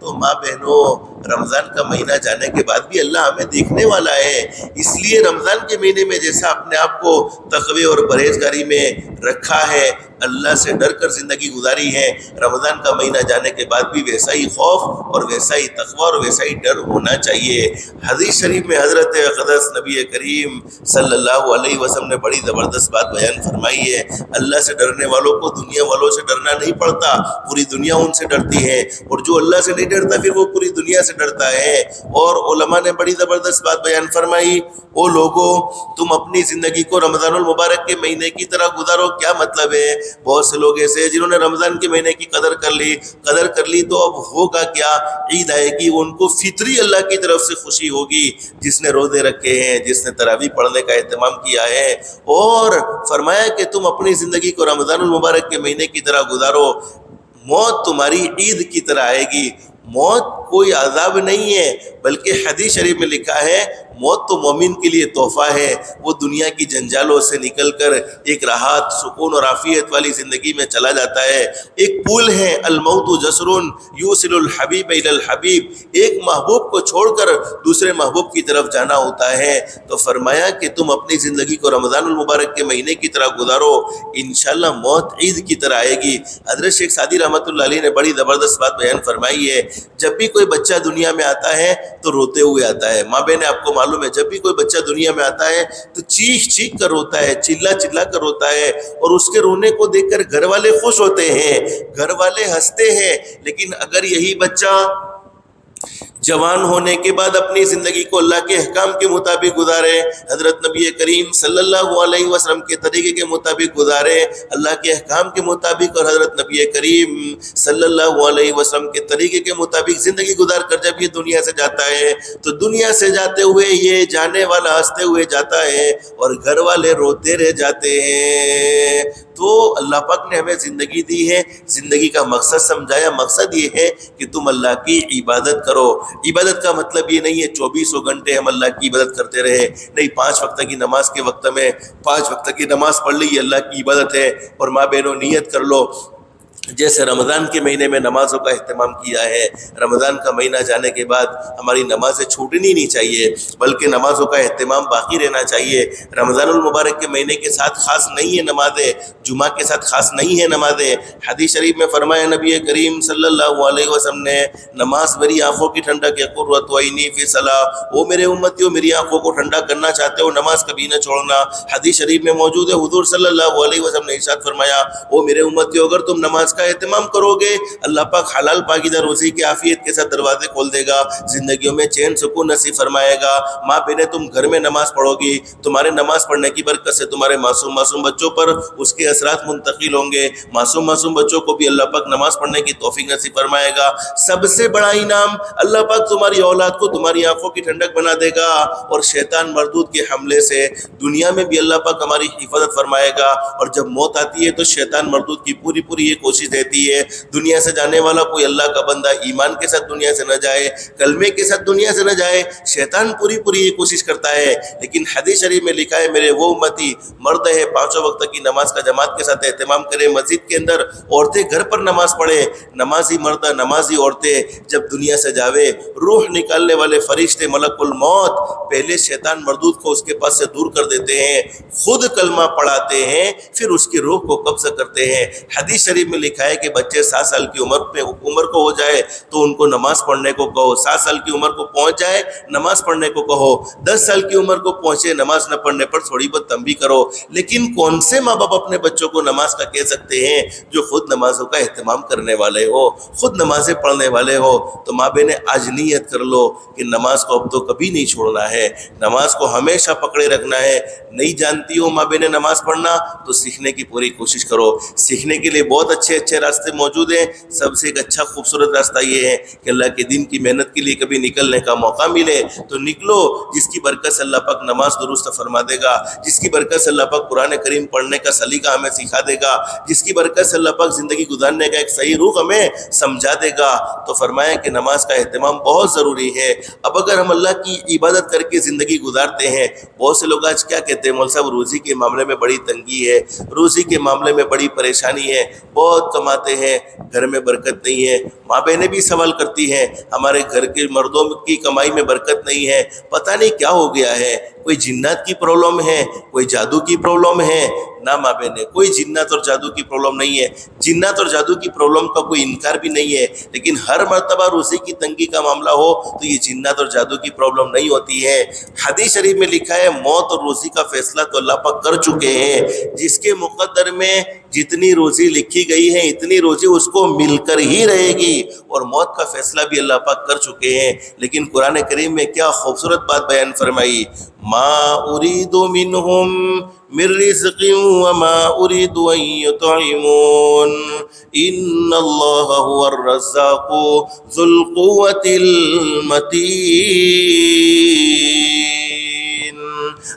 تو ماں بہنوں رمضان کا مہینہ جانے کے بعد بھی اللہ ہمیں دیکھنے والا ہے. اس لیے رمضان کے مہینے میں جیسا اپنے آپ کو تقوی اور پرہیزگاری میں رکھا ہے, اللہ سے ڈر کر زندگی گزاری ہے, رمضان کا مہینہ جانے کے بعد بھی ویسا ہی خوف اور ویسا ہی تقوی اور ویسا ہی ڈر ہونا چاہیے. حدیث شریف میں حضرت اقدس نبی کریم صلی اللہ علیہ وسلم نے بڑی زبردست بات بیان فرمائی ہے. اللہ سے ڈرنے والوں کو دنیا والوں سے ڈرنا نہیں پڑتا, پوری دنیا ان سے ڈرتی ہے, اور جو اللہ سے نہیں ڈرتا پھر وہ پوری دنیا سے ڈرتا ہے. اور علماء نے بڑی زبردست بات بیان فرمائی, او لوگو تم اپنی زندگی کو رمضان المبارک کے مہینے کی طرح گزارو. کیا مطلب ہے؟ بہت سے لوگ ایسے ہیں جنہوں نے رمضان کے مہینے کی قدر کر لی تو اب ہوگا کیا؟ عید آئے گی, ان کو فطری اللہ کی طرف سے خوشی ہوگی, جس نے روزے رکھے ہیں, جس نے تراویح پڑھنے کا اہتمام کیا ہے. اور فرمایا کہ تم اپنی زندگی کو رمضان المبارک کے مہینے کی طرح گزارو, موت تمہاری عید کی طرح آئے گی. موت کوئی عذاب نہیں ہے, بلکہ حدیث شریف میں لکھا ہے موت تو مومن کے لیے تحفہ ہے. وہ دنیا کی جنجالوں سے نکل کر ایک راحت, سکون اور عافیت والی زندگی میں چلا جاتا ہے. ایک پل ہے, الموت جسر یوصل الحبیب الی الحبیب, ایک محبوب کو چھوڑ کر دوسرے محبوب کی طرف جانا ہوتا ہے. تو فرمایا کہ تم اپنی زندگی کو رمضان المبارک کے مہینے کی طرح گزارو, انشاءاللہ موت عید کی طرح آئے گی. حضرت شیخ سعدی رحمۃ اللہ علیہ نے بڑی زبردست بات بیان فرمائی ہے, جب بھی کوئی بچہ دنیا میں آتا ہے تو روتے ہوئے آتا ہے. ماں بہن آپ کو معلوم ہے, جب بھی کوئی بچہ دنیا میں آتا ہے تو چیخ چیخ کر روتا ہے, چلا چلا کر روتا ہے, اور اس کے رونے کو دیکھ کر گھر والے خوش ہوتے ہیں, گھر والے ہنستے ہیں. لیکن اگر یہی بچہ جوان ہونے کے بعد اپنی زندگی کو اللہ کے احکام کے مطابق گزارے, حضرت نبی کریم صلی اللہ علیہ وسلم کے طریقے کے مطابق گزارے, اللہ کے احکام کے مطابق, اور حضرت نبی کریم صلی اللہ علیہ وسلم کے طریقے کے مطابق زندگی گزار کر جب یہ دنیا سے جاتا ہے تو دنیا سے جاتے ہوئے یہ جانے والا ہنستے ہوئے جاتا ہے اور گھر والے روتے رہ جاتے ہیں. تو اللہ پاک نے ہمیں زندگی دی ہے, زندگی کا مقصد سمجھایا. مقصد یہ ہے کہ تم اللہ کی عبادت کرو. عبادت کا مطلب یہ نہیں ہے 24 گھنٹے ہم اللہ کی عبادت کرتے رہے, نہیں, 5 وقت کی نماز کے وقت میں 5 وقت کی نماز پڑھ لی, یہ اللہ کی عبادت ہے. اور ماں بہنوں نیت کر لو, جیسے رمضان کے مہینے میں نمازوں کا اہتمام کیا ہے, رمضان کا مہینہ جانے کے بعد ہماری نمازیں چھوٹنی نہیں چاہیے, بلکہ نمازوں کا اہتمام باقی رہنا چاہیے. رمضان المبارک کے مہینے کے ساتھ خاص نہیں ہے نمازیں, جمعہ کے ساتھ خاص نہیں ہے نمازیں. حدیث شریف میں فرمایا نبی کریم صلی اللہ علیہ وسلم نے, نماز میری آنکھوں کی ٹھنڈک ہے, قرۃ عینی فی صلاۃ, وہ میرے امتیوں میری آنکھوں کو ٹھنڈا کرنا چاہتے ہو نماز کبھی نہ چھوڑنا. حدیث شریف میں موجود ہے, حضور صلی اللہ علیہ وسلم نے ارشاد فرمایا, وہ میرے امتیوں اگر تم نماز کا اہتمام کرو گے اللہ پاک حلال پاکیزہ روزی کی عافیت کے ساتھ دروازے کھول دے گا, زندگیوں میں چین سکون نصیب فرمائے گا. ماں بہنیں تم گھر میں نماز پڑھو گی, تمہارے نماز پڑھنے کی برکت سے تمہارے معصوم بچوں پر اس کے اثرات منتقل ہوں گے. معصوم بچوں کو بھی اللہ پاک نماز پڑھنے کی توفیق نصیب فرمائے گا. سب سے بڑا انعام, اللہ پاک تمہاری اولاد کو تمہاری آنکھوں کی ٹھنڈک بنا دے گا, اور شیطان مردود کے حملے سے دنیا میں بھی اللہ پاک ہماری حفاظت فرمائے گا. اور جب موت آتی ہے تو شیطان مردود کی پوری یہ کوشش رہتی ہے دنیا سے جانے والا کوئی اللہ کا بندہ ایمان کے ساتھ دنیا سے نہ جائے, کلمے کے ساتھ دنیا سے نہ جائے. شیطان پوری یہ کوشش کرتا ہے. لیکن حدیث شریف میں لکھا ہے, میرے وہ امتی مرد ہے 5 وقت کی نماز کا جماعت کے ساتھ اہتمام کرے, مسجد کے اندر, عورتیں گھر پر نماز پڑھے. نمازی مرد نمازی عورتیں جب دنیا سے جاوے, روح نکالنے والے فرشتے ملک الموت پہلے شیطان مردود کو اس کے پاس سے دور کر دیتے ہیں, خود کلمہ پڑھاتے ہیں, پھر اس کی روح کو قبض کرتے ہیں. حدیث شریف میں لکھا ہے کہ بچے 7 سال کی عمر کو ہو جائے تو ان کو نماز پڑھنے کو کہو, 7 سال کی عمر کو پہنچ جائے نماز پڑھنے کو کہو, 10 سال کی عمر کو پہنچے نماز نہ پڑھنے پر تھوڑی بہت تنبیہ کرو. لیکن کون سے ماں باپ اپنے بچوں کو نماز کا کہہ سکتے ہیں جو خود نمازوں کا اہتمام کرنے والے ہو, خود نمازیں پڑھنے والے ہو. تو ماں بہنیں آج نیت کر لو کہ نماز کو اب تو کبھی نہیں چھوڑنا ہے, نماز کو ہمیشہ پکڑے رکھنا ہے. نہیں جانتی ہو ماں بہنیں نماز پڑھنا تو سیکھنے کی پوری کوشش کرو. سیکھنے کے لیے بہت اچھے راستے موجود ہیں. سب سے ایک اچھا خوبصورت راستہ یہ ہے کہ اللہ کے دین کی محنت کے لیے کبھی نکلنے کا موقع ملے تو نکلو, جس کی برکت سے اللہ پاک نماز درست فرما دے گا, جس کی برکت سے اللہ پاک قرآن کریم پڑھنے کا سلیقہ ہمیں سکھا دے گا, جس کی برکت سے اللہ پاک زندگی گزارنے کا ایک صحیح روح ہمیں سمجھا دے گا. تو فرمایا کہ نماز کا اہتمام بہت ضروری ہے. اب اگر ہم اللہ کی عبادت کر کے زندگی گزارتے ہیں, بہت سے لوگ آج کیا کہتے ہیں, مول صاحب روزی کے معاملے میں بڑی تنگی ہے, روزی کے معاملے میں بڑی پریشانی ہے, بہت بہت کماتے ہیں گھر میں برکت نہیں ہے. ماں بہنیں بھی سوال کرتی ہیں ہمارے گھر کے مردوں کی کمائی میں برکت نہیں ہے, پتہ نہیں کیا ہو گیا ہے, کوئی جنات کی پرابلم ہے, کوئی جادو کی پرابلم ہے. نہ ماں بہنیں, کوئی جنات اور جادو کی پرابلم نہیں ہے. جنات اور جادو کی پرابلم کا کوئی انکار بھی نہیں ہے, لیکن ہر مرتبہ روزی کی تنگی کا معاملہ ہو تو یہ جنات اور جادو کی پرابلم نہیں ہوتی ہے. حدیث شریف میں لکھا ہے موت اور روزی کا فیصلہ تو اللہ پاک کر چکے ہیں. جس کے مقدر میں جتنی روزی لکھی گئی ہے اتنی روزی اس کو مل کر ہی رہے گی, اور موت کا فیصلہ بھی اللہ پاک کر چکے ہیں. لیکن قرآن کریم میں کیا خوبصورت بات بیان فرمائی, ما اريد منهم من رزق وما اريد ان يطعمون ان الله هو الرزاق ذو القوة المتين.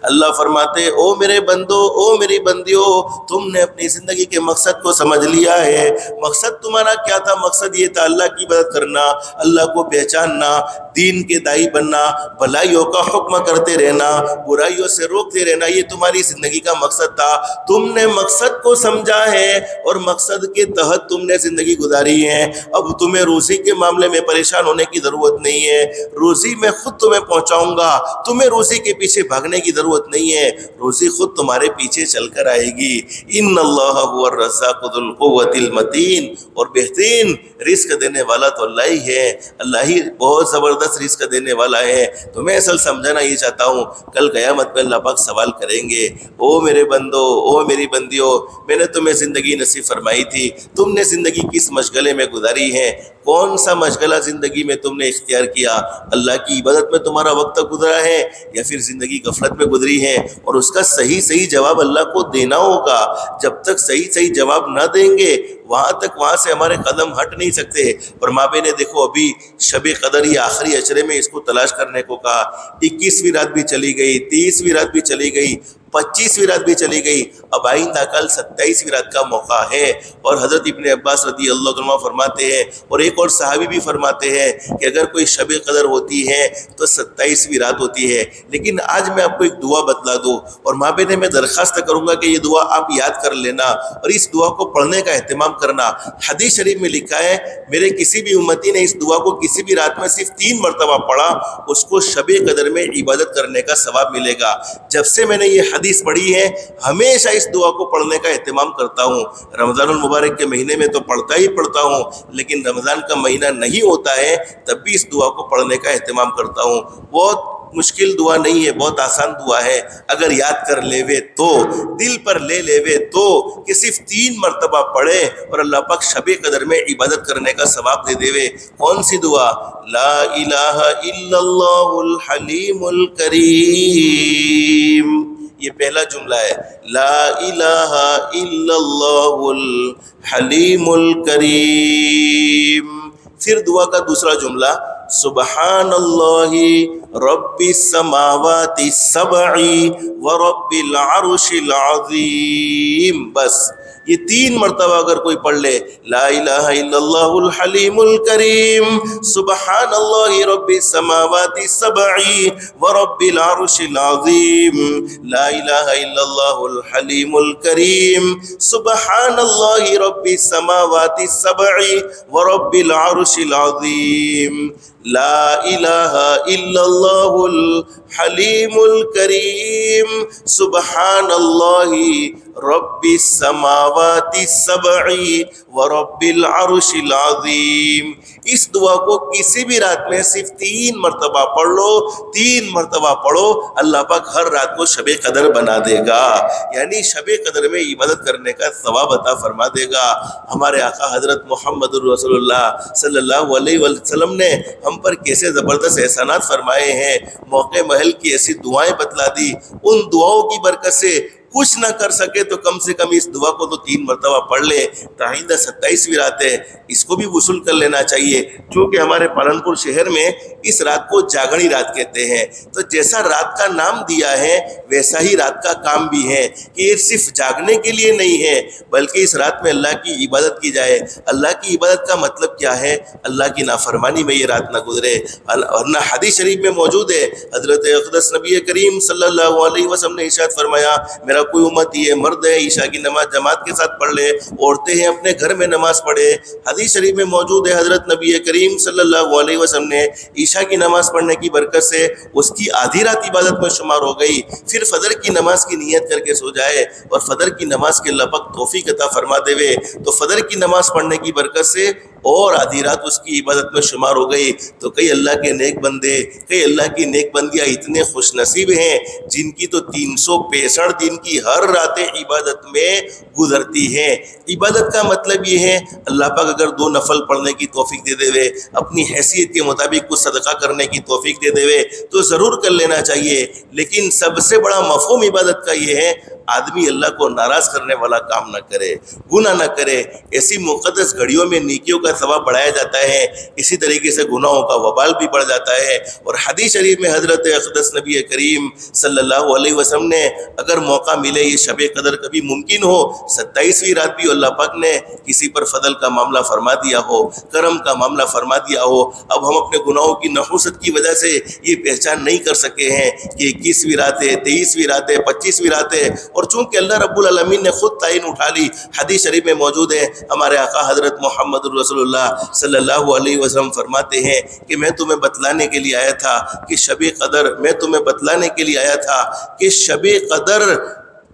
اللہ فرماتے او میرے بندو, او میری بندیوں, تم نے اپنی زندگی کے مقصد کو سمجھ لیا ہے. مقصد تمہارا کیا تھا؟ مقصد یہ تھا اللہ کی عبادت کرنا, اللہ کو پہچاننا, دین کے داعی بننا, بھلائیوں کا حکم کرتے رہنا, برائیوں سے روکتے رہنا. یہ تمہاری زندگی کا مقصد تھا. تم نے مقصد کو سمجھا ہے اور مقصد کے تحت تم نے زندگی گزاری ہے. اب تمہیں روزی کے معاملے میں پریشان ہونے کی ضرورت نہیں ہے. روزی میں خود تمہیں پہنچاؤں گا, تمہیں روزی کے پیچھے بھاگنے کی ضرورت نہیں ہے. روزی خود تمہارے پیچھے چل کر آئے گی. ان اللہ هو الرزاق ذو القوة المتین. اور بہترین رزق دینے والا تو اللہ ہی ہے. اللہ ہی بہت زبردست رزق دینے والا ہے. تو میں اصل سمجھانا یہ چاہتا ہوں, کل قیامت میں اللہ پاک سوال کریں گے, او میرے بندو, او میری بندیوں, میں نے تمہیں زندگی نصیب فرمائی تھی, تم نے زندگی کس مشغلے میں گزاری ہے؟ کون سا مشغلہ زندگی میں تم نے اختیار کیا؟ اللہ کی عبادت میں تمہارا وقت گزرا ہے یا پھر زندگی غفلت میں گزری ہے؟ اور اس کا صحیح جواب اللہ کو دینا ہوگا. جب تک صحیح جواب نہ دیں گے وہاں سے ہمارے قدم ہٹ نہیں سکتے. اور ماں بہن نے دیکھو ابھی شب قدر ہی آخری اشرے میں اس کو تلاش کرنے کو کہا. 21ویں رات بھی چلی گئی, 30ویں رات بھی چلی گئی, 25ویں رات بھی چلی گئی. اب آئندہ کل 27ویں رات کا موقع ہے. اور حضرت ابن عباس رضی اللہ عنہ فرماتے ہیں, اور ایک اور صحابی بھی فرماتے ہیں کہ اگر کوئی شب قدر ہوتی ہے تو 27ویں رات ہوتی ہے. لیکن آج میں آپ کو ایک دعا بتلا دوں, اور ماں بہنیں میں درخواست کروں گا کہ یہ دعا آپ یاد کر لینا اور اس دعا کو پڑھنے کا اہتمام کرنا. حدیث شریف میں لکھا ہے میرے کسی بھی امتی نے اس دعا کو کسی بھی رات میں صرف 3 مرتبہ پڑھا, اس کو شب قدر میں عبادت کرنے کا ثواب ملے گا. جب سے میں نے یہ حدیث پڑھی ہے ہمیشہ اس دعا کو پڑھنے کا اہتمام کرتا ہوں. رمضان المبارک کے مہینے میں تو پڑھتا ہوں, لیکن رمضان کا مہینہ نہیں ہوتا ہے تب بھی اس دعا کو پڑھنے کا اہتمام کرتا ہوں. بہت مشکل دعا نہیں ہے, بہت آسان دعا ہے. اگر یاد کر لیوے تو, دل پر لے لیوے تو, کہ صرف 3 مرتبہ پڑھے اور اللہ پاک شب قدر میں عبادت کرنے کا ثواب دے دیوے. کون سی دعا؟ لا الہ الا اللہ الحلیم الکریم. یہ پہلا جملہ ہے, لا الہ الا اللہ الحلیم الکریم. پھر دعا کا دوسرا جملہ سبحان اللہ رب السماوات السبع ورب العرش العظیم. بس یہ 3 مرتبہ اگر کوئی پڑھ لے, لا الہ الا اللہ الحلیم الکریم, سبحان اللہ رب السماوات السبع ورب العرش العظیم, لا الہ الا اللہ الحلیم الکریم, سبحان اللہ رب السماوات السبع ورب العرش العظیم, لا الہ الا اللہ الحلیم الکریم, سبحان اللہ رب السماوات السبع ورب العرش العظیم. اس دعا کو کسی بھی رات میں صرف 3 مرتبہ پڑھ لو, 3 مرتبہ پڑھو, اللہ پاک ہر رات کو شب قدر بنا دے گا. یعنی شب قدر میں عبادت کرنے کا ثواب عطا فرما دے گا. ہمارے آقا حضرت محمد رسول اللہ صلی اللہ علیہ وسلم نے ہم پر کیسے زبردست احسانات فرمائے ہیں, موقع محل کی ایسی دعائیں بتلا دی. ان دعاؤں کی برکت سے کچھ نہ کر سکے تو کم سے کم اس دعا کو تو 3 مرتبہ پڑھ لے. آئندہ 27ویں رات ہے, اس کو بھی وصول کر لینا چاہیے, کیونکہ ہمارے پالنپور شہر میں اس رات کو جاگنی رات کہتے ہیں. تو جیسا رات کا نام دیا ہے ویسا ہی رات کا کام بھی ہے کہ یہ صرف جاگنے کے لیے نہیں ہے بلکہ اس رات میں اللہ کی عبادت کی جائے. اللہ کی عبادت کا مطلب کیا ہے؟ اللہ کی نافرمانی میں یہ رات نہ گزرے. ورنہ حدیث شریف میں موجود ہے, حضرت اقدس نبی کریم صلی اللہ علیہ وسلم نے ارشاد فرمایا, میرا کوئی امتی ہے، مرد ہے عشاء کی نماز جماعت کے ساتھ پڑھ لے، عورتیں ہیں اپنے گھر میں نماز پڑھے۔ حدیث شریف میں موجود ہے حضرت نبی کریم صلی اللہ علیہ وسلم نے عشاء کی نماز پڑھنے کی برکت سے اس کی آدھی رات عبادت میں شمار ہو گئی، پھر فجر کی نماز کی نیت کر کے سو جائے اور فجر کی نماز کے اللہ پاک توفیق عطا فرما دے وے تو فجر کی نماز پڑھنے کی برکت سے اور آدھی رات اس کی عبادت میں شمار ہو گئی۔ تو کئی اللہ کے نیک بندے، کئی اللہ کی نیک بندیاں اتنے خوش نصیب ہیں جن کی تو 365 دن کی ہر راتیں عبادت میں گزرتی ہیں۔ عبادت کا مطلب یہ ہے اللہ پاک اگر 2 نفل پڑھنے کی توفیق دے دے وے، اپنی حیثیت کے مطابق کچھ صدقہ کرنے کی توفیق دے دے وے تو ضرور کر لینا چاہیے، لیکن سب سے بڑا مفہوم عبادت کا یہ ہے آدمی اللہ کو ناراض کرنے والا کام نہ کرے، گناہ نہ کرے۔ ایسی مقدس گھڑیوں میں نیکیوں کا ثواب بڑھایا جاتا ہے، اسی طریقے سے گناہوں کا وبال بھی بڑھ جاتا ہے۔ اور حدیث شریف میں حضرت اقدس نبی کریم صلی اللہ علیہ وسلم نے اگر موقع ملے یہ شب قدر کبھی ممکن ہو 27ویں رات بھی اللہ پاک نے کسی پر فضل کا معاملہ فرما دیا ہو، کرم کا معاملہ فرما دیا ہو، اب ہم اپنے گناہوں کی نحوست کی وجہ سے یہ پہچان نہیں کر سکے ہیں کہ 21ویں رات ہے، 23ویں رات ہے، 25ویں رات ہے، اور چونکہ اللہ رب العالمین نے خود تعین اٹھا لی۔ حدیث شریف میں موجود ہے ہمارے آقا حضرت محمد رسول اللہ صلی اللہ علیہ وسلم فرماتے ہیں کہ میں تمہیں بتلانے کے لیے آیا تھا کہ شب قدر، میں تمہیں بتلانے کے لیے آیا تھا کہ شب قدر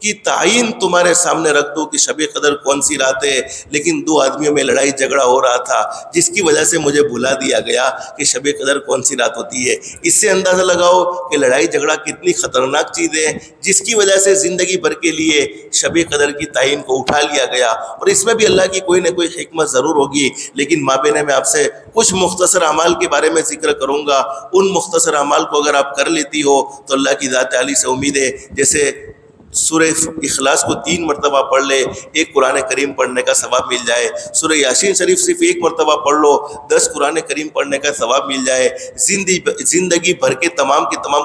کی تعین تمہارے سامنے رکھ دو کہ شب قدر کون سی رات ہے، لیکن 2 آدمیوں میں لڑائی جھگڑا ہو رہا تھا جس کی وجہ سے مجھے بھلا دیا گیا کہ شب قدر کون سی رات ہوتی ہے۔ اس سے اندازہ لگاؤ کہ لڑائی جھگڑا کتنی خطرناک چیز ہے جس کی وجہ سے زندگی بھر کے لیے شب قدر کی تعین کو اٹھا لیا گیا، اور اس میں بھی اللہ کی کوئی نہ کوئی حکمت ضرور ہوگی۔ لیکن مابین میں آپ سے کچھ مختصر اعمال کے بارے میں ذکر کروں گا، ان مختصر اعمال کو اگر آپ کر لیتی ہو تو اللہ کی ذات عالی سے امید ہے جیسے سورہ اخلاص کو 3 مرتبہ پڑھ لے 1 قرآن کریم پڑھنے کا ثواب مل جائے، سورہ یاسین شریف صرف 1 مرتبہ پڑھ لو 10 قرآن کریم پڑھنے کا ثواب مل جائے، زندگی بھر کے تمام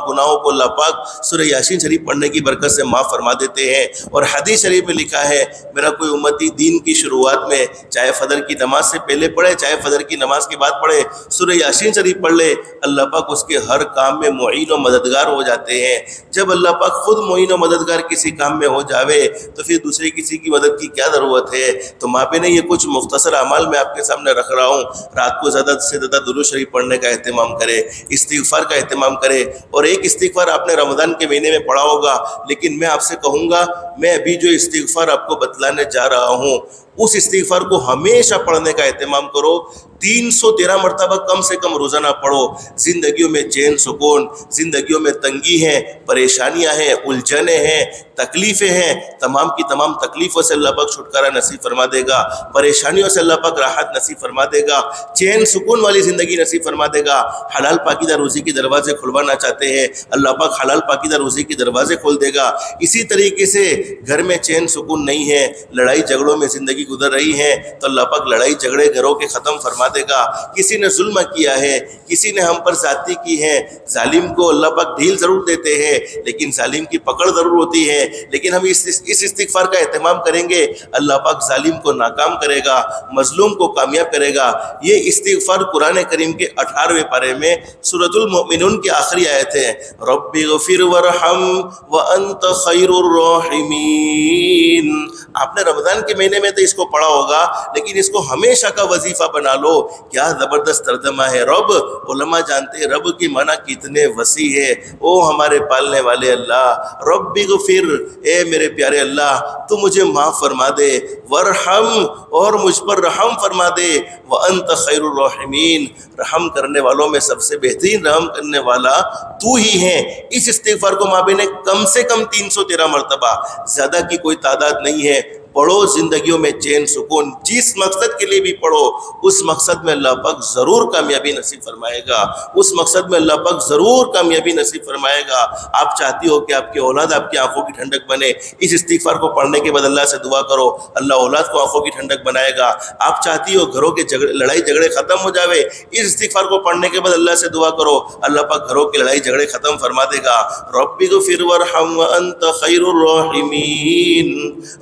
گناہوں کو اللہ پاک سورہ یاسین شریف پڑھنے کی برکت سے معاف فرما دیتے ہیں۔ اور حدیث شریف میں لکھا ہے میرا کوئی امتی دین کی شروعات میں چاہے فجر کی نماز سے پہلے پڑھے چاہے فجر کی نماز کے بعد پڑھے سورہ یاسین شریف پڑھ لے، اللہ پاک اس کے ہر کام میں معین و مددگار ہو جاتے ہیں۔ جب اللہ پاک خود معین و مددگار کسی کام میں ہو جاوے تو پھر دوسرے کسی کی مدد کی کیا ضرورت ہے۔ تو مابین یہ کچھ مختصر اعمال میں آپ کے سامنے رکھ رہا ہوں۔ رات کو زیادہ سے زیادہ درود شریف پڑھنے کا اہتمام کرے، استغفار کا اہتمام کرے، اور ایک استغفار آپ نے رمضان کے مہینے میں پڑھا ہوگا، لیکن میں آپ سے کہوں گا میں ابھی جو استغفار آپ کو بتلانے جا رہا ہوں اس استغفار کو ہمیشہ پڑھنے کا اہتمام کرو۔ 313 مرتبہ کم سے کم روزانہ پڑھو۔ زندگیوں میں چین سکون، زندگیوں میں تنگی ہیں، پریشانیاں ہیں، الجھنیں ہیں، تکلیفیں ہیں، تمام کی تمام تکلیفوں سے اللہ پاک چھٹکارا نصیب فرما دے گا، پریشانیوں سے اللہ پاک راحت نصیب فرما دے گا، چین سکون والی زندگی نصیب فرما دے گا۔ حلال پاکیزہ روزی کے دروازے کھلوانا چاہتے ہیں، اللہ پاک حلال پاکیزہ روزی کے دروازے کھول دے گا۔ اسی طریقے سے گھر میں چین سکون نہیں ہے، لڑائی جھگڑوں میں زندگی گزر رہی ہے تو اللہ پاک لڑائی جھگڑے گھروں کے ختم فرما دے گا۔ کسی نے ظلم کیا ہے، کسی نے ہم پر زیادتی کی ہے، ظالم کو اللہ پاک ڈھیل ضرور دیتے ہیں لیکن ظالم کی پکڑ ضرور ہوتی ہے، لیکن ہم اس استغفار کا اہتمام کریں گے اللہ پاک ظالم کو ناکام کرے گا، مظلوم کو کامیاب کرے گا۔ یہ استغفار قرآن کریم کے 18ویں پارے میں سورۃ المؤمنون کی آخری آیت ہے، رب اغفر ورحم وانت خیر الراحمین۔ آپ نے رمضان کے مہینے میں تو اس کو پڑھا ہوگا لیکن اس کو ہمیشہ کا وظیفہ بنا لو۔ کیا زبردست ترجمہ ہے رب، علماء جانتے ہیں رب کی معنی کتنے وسیع ہے۔ او ہمارے پالنے والے اللہ، رب اغفر، اے میرے پیارے اللہ تو مجھے معاف فرما دے، ورحم، اور مجھ پر رحم فرما دے، وانت خیر الراحمین، رحم کرنے والوں میں سب سے بہترین رحم کرنے والا تو ہی ہے۔ اس استغفار کو مابین کم سے کم 313 مرتبہ، زیادہ کی کوئی تعداد نہیں ہے، پڑھو۔ زندگیوں میں چین سکون جس مقصد کے لیے بھی پڑھو اس مقصد میں اللہ پاک ضرور کامیابی نصیب فرمائے گا، اس مقصد میں اللہ پاک ضرور کامیابی نصیب فرمائے گا۔ آپ چاہتی ہو کہ آپ کی اولاد آپ کی آنکھوں کی ٹھنڈک بنے، اس استغفار کو پڑھنے کے بعد اللہ سے دعا کرو، اللہ اولاد کو آنکھوں کی ٹھنڈک بنائے گا۔ آپ چاہتی ہو گھروں کے لڑائی جھگڑے ختم ہو جاوے، اس استغفار کو پڑھنے کے بعد اللہ سے دعا کرو، اللہ پاک گھروں کی لڑائی جھگڑے ختم فرما دے گا۔ رب اغفر ورحم وانت خیر الراحمین،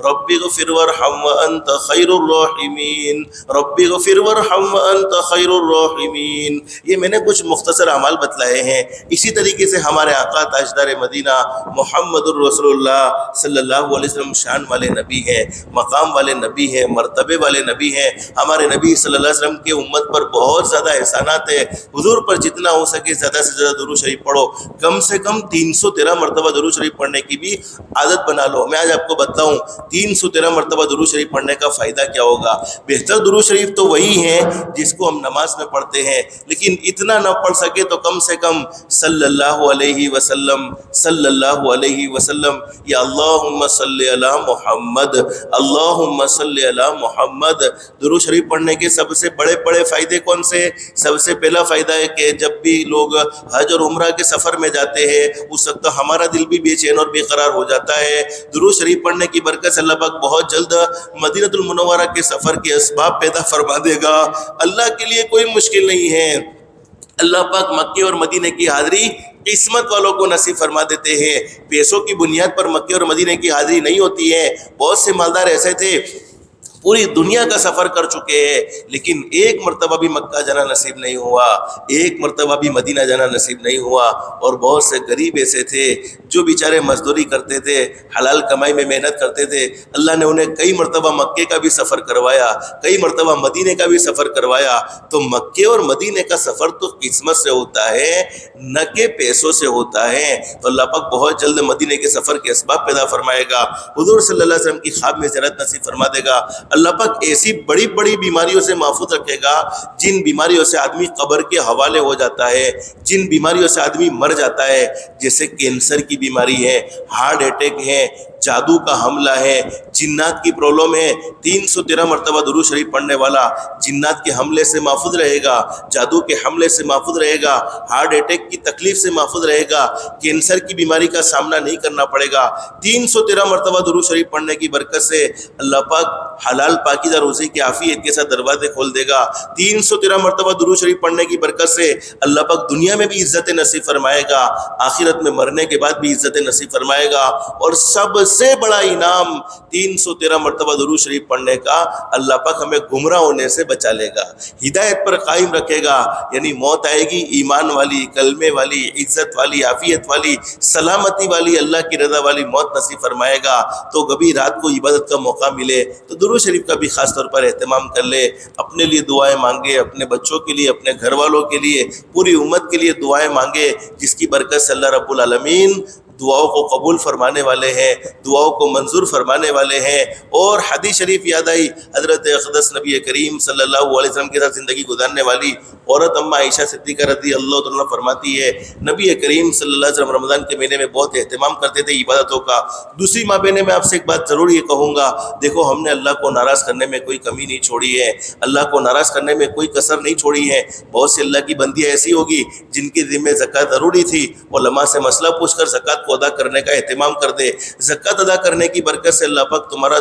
رب اغفر اغفر وارحم وانت خیر الراحمین، رب اغفر وارحم وانت خیر الراحمین۔ یہ میں نے کچھ مختصر اعمال بتلائے ہیں۔ اسی طریقے سے ہمارے آقا تاجدار مدینہ محمد الرسول اللہ صلی اللہ علیہ وسلم شان والے نبی ہیں، مقام والے نبی ہیں، مرتبے والے نبی ہیں۔ ہمارے نبی صلی اللہ علیہ وسلم کے امت پر بہت زیادہ احسانات ہیں۔ حضور پر جتنا ہو سکے زیادہ سے زیادہ درود شریف پڑھو، کم سے کم 313 مرتبہ درود شریف پڑھنے کی بھی عادت بنا لو۔ میں آج آپ کو بتاؤں 313 مرتبہ درود شریف پڑھنے کا فائدہ کیا ہوگا۔ بہتر درود شریف تو وہی ہے جس کو ہم نماز میں پڑھتے ہیں، لیکن اتنا نہ پڑھ سکے تو کم سے کم صلی اللہ علیہ وسلم، صلی اللہ علیہ وسلم، یا اللہم صلی علی محمد، اللہم صلی علی محمد۔ درود شریف پڑھنے کے سب سے بڑے بڑے فائدے کون سے؟ سب سے پہلا فائدہ ہے کہ جب بھی لوگ حج اور عمرہ کے سفر میں جاتے ہیں اس وقت ہمارا دل بھی بے چین اور بے قرار ہو جاتا ہے۔ درود شریف پڑھنے کی برکت سے اللہ پاک بہت جلد مدینہ المنورہ کے سفر کے اسباب پیدا فرما دے گا۔ اللہ کے لیے کوئی مشکل نہیں ہے۔ اللہ پاک مکے اور مدینے کی حاضری قسمت والوں کو نصیب فرما دیتے ہیں۔ پیسوں کی بنیاد پر مکے اور مدینے کی حاضری نہیں ہوتی ہے۔ بہت سے مالدار ایسے تھے پوری دنیا کا سفر کر چکے ہیں لیکن ایک مرتبہ بھی مکہ جانا نصیب نہیں ہوا، ایک مرتبہ بھی مدینہ جانا نصیب نہیں ہوا۔ اور بہت سے غریب ایسے تھے جو بیچارے مزدوری کرتے تھے، حلال کمائی میں محنت کرتے تھے۔ اللہ نے انہیں کئی مرتبہ مکے کا بھی سفر کروایا، کئی مرتبہ مدینے کا بھی سفر کروایا۔ تو مکے اور مدینے کا سفر تو قسمت سے ہوتا ہے نہ کہ پیسوں سے ہوتا ہے۔ تو اللہ پاک بہت جلد مدینے کے سفر کے اسباب پیدا فرمائے گا۔ حضور صلی اللہ علیہ وسلم کی خواب میں زیارت نصیب فرما دے گا۔ اللہ پاک ایسی بڑی بڑی بیماریوں سے محفوظ رکھے گا جن بیماریوں سے آدمی قبر کے حوالے ہو جاتا ہے، جن بیماریوں سے آدمی مر جاتا ہے، جیسے کینسر کی بیماری ہے، ہارٹ اٹیک ہے، جادو کا حملہ ہے، جنات کی پرابلم ہے۔ 313 مرتبہ درود شریف پڑھنے والا جنات کے حملے سے محفوظ رہے گا، جادو کے حملے سے محفوظ رہے گا، ہارٹ اٹیک کی تکلیف سے محفوظ رہے گا، کینسر کی بیماری کا سامنا نہیں کرنا پڑے گا۔ 313 مرتبہ درود شریف پڑھنے کی برکت سے اللہ پاک حلال پاکیزہ روزی کی عافیت کے ساتھ دروازے کھول دے گا۔ 313 مرتبہ درود شریف پڑھنے کی برکت سے اللہ پاک دنیا میں بھی عزت نصیب فرمائے گا، آخرت میں مرنے کے بعد بھی عزت نصیب فرمائے گا۔ اور سب سے بڑا انعام 313 مرتبہ درود شریف پڑھنے کا، اللہ پاک ہمیں گمراہ ہونے سے بچا لے گا، ہدایت پر قائم رکھے گا۔ یعنی موت آئے گی ایمان والی، کلمے والی، عزت والی، عافیت والی، سلامتی والی، اللہ کی رضا والی موت نصیب فرمائے گا۔ تو کبھی رات کو عبادت کا موقع ملے تو درود شریف کا بھی خاص طور پر اہتمام کر لے، اپنے لیے دعائیں مانگے، اپنے بچوں کے لیے، اپنے گھر والوں کے لیے، پوری امت کے لیے دعائیں مانگے، جس کی برکت سے اللہ رب العالمین دعاؤں کو قبول فرمانے والے ہیں، دعاؤں کو منظور فرمانے والے ہیں۔ اور حدیث شریف یاد آئی، حضرت اقدس نبی کریم صلی اللہ علیہ وسلم کے ساتھ زندگی گزارنے والی عورت اماں عائشہ صدیقہ رضی اللہ عنہ فرماتی ہے، نبی کریم صلی اللہ علیہ وسلم رمضان کے مہینے میں بہت اہتمام کرتے تھے عبادتوں کا۔ دوسری ماں بہنیں، میں آپ سے ایک بات ضرور یہ کہوں گا، دیکھو ہم نے اللہ کو ناراض کرنے میں کوئی کمی نہیں چھوڑی ہے، اللہ کو ناراض کرنے میں کوئی کسر نہیں چھوڑی ہے۔ بہت سی اللہ کی بندیاں ایسی ہوگی جن کے ذمہ زکوٰۃ ضروری تھی، علماء سے مسئلہ پوچھ کر زکوٰۃ کو ادا کرنے کا اہتمام کر دے۔ زکوٰۃ ادا کرنے کی برکت سے اللہ پاک تمہارا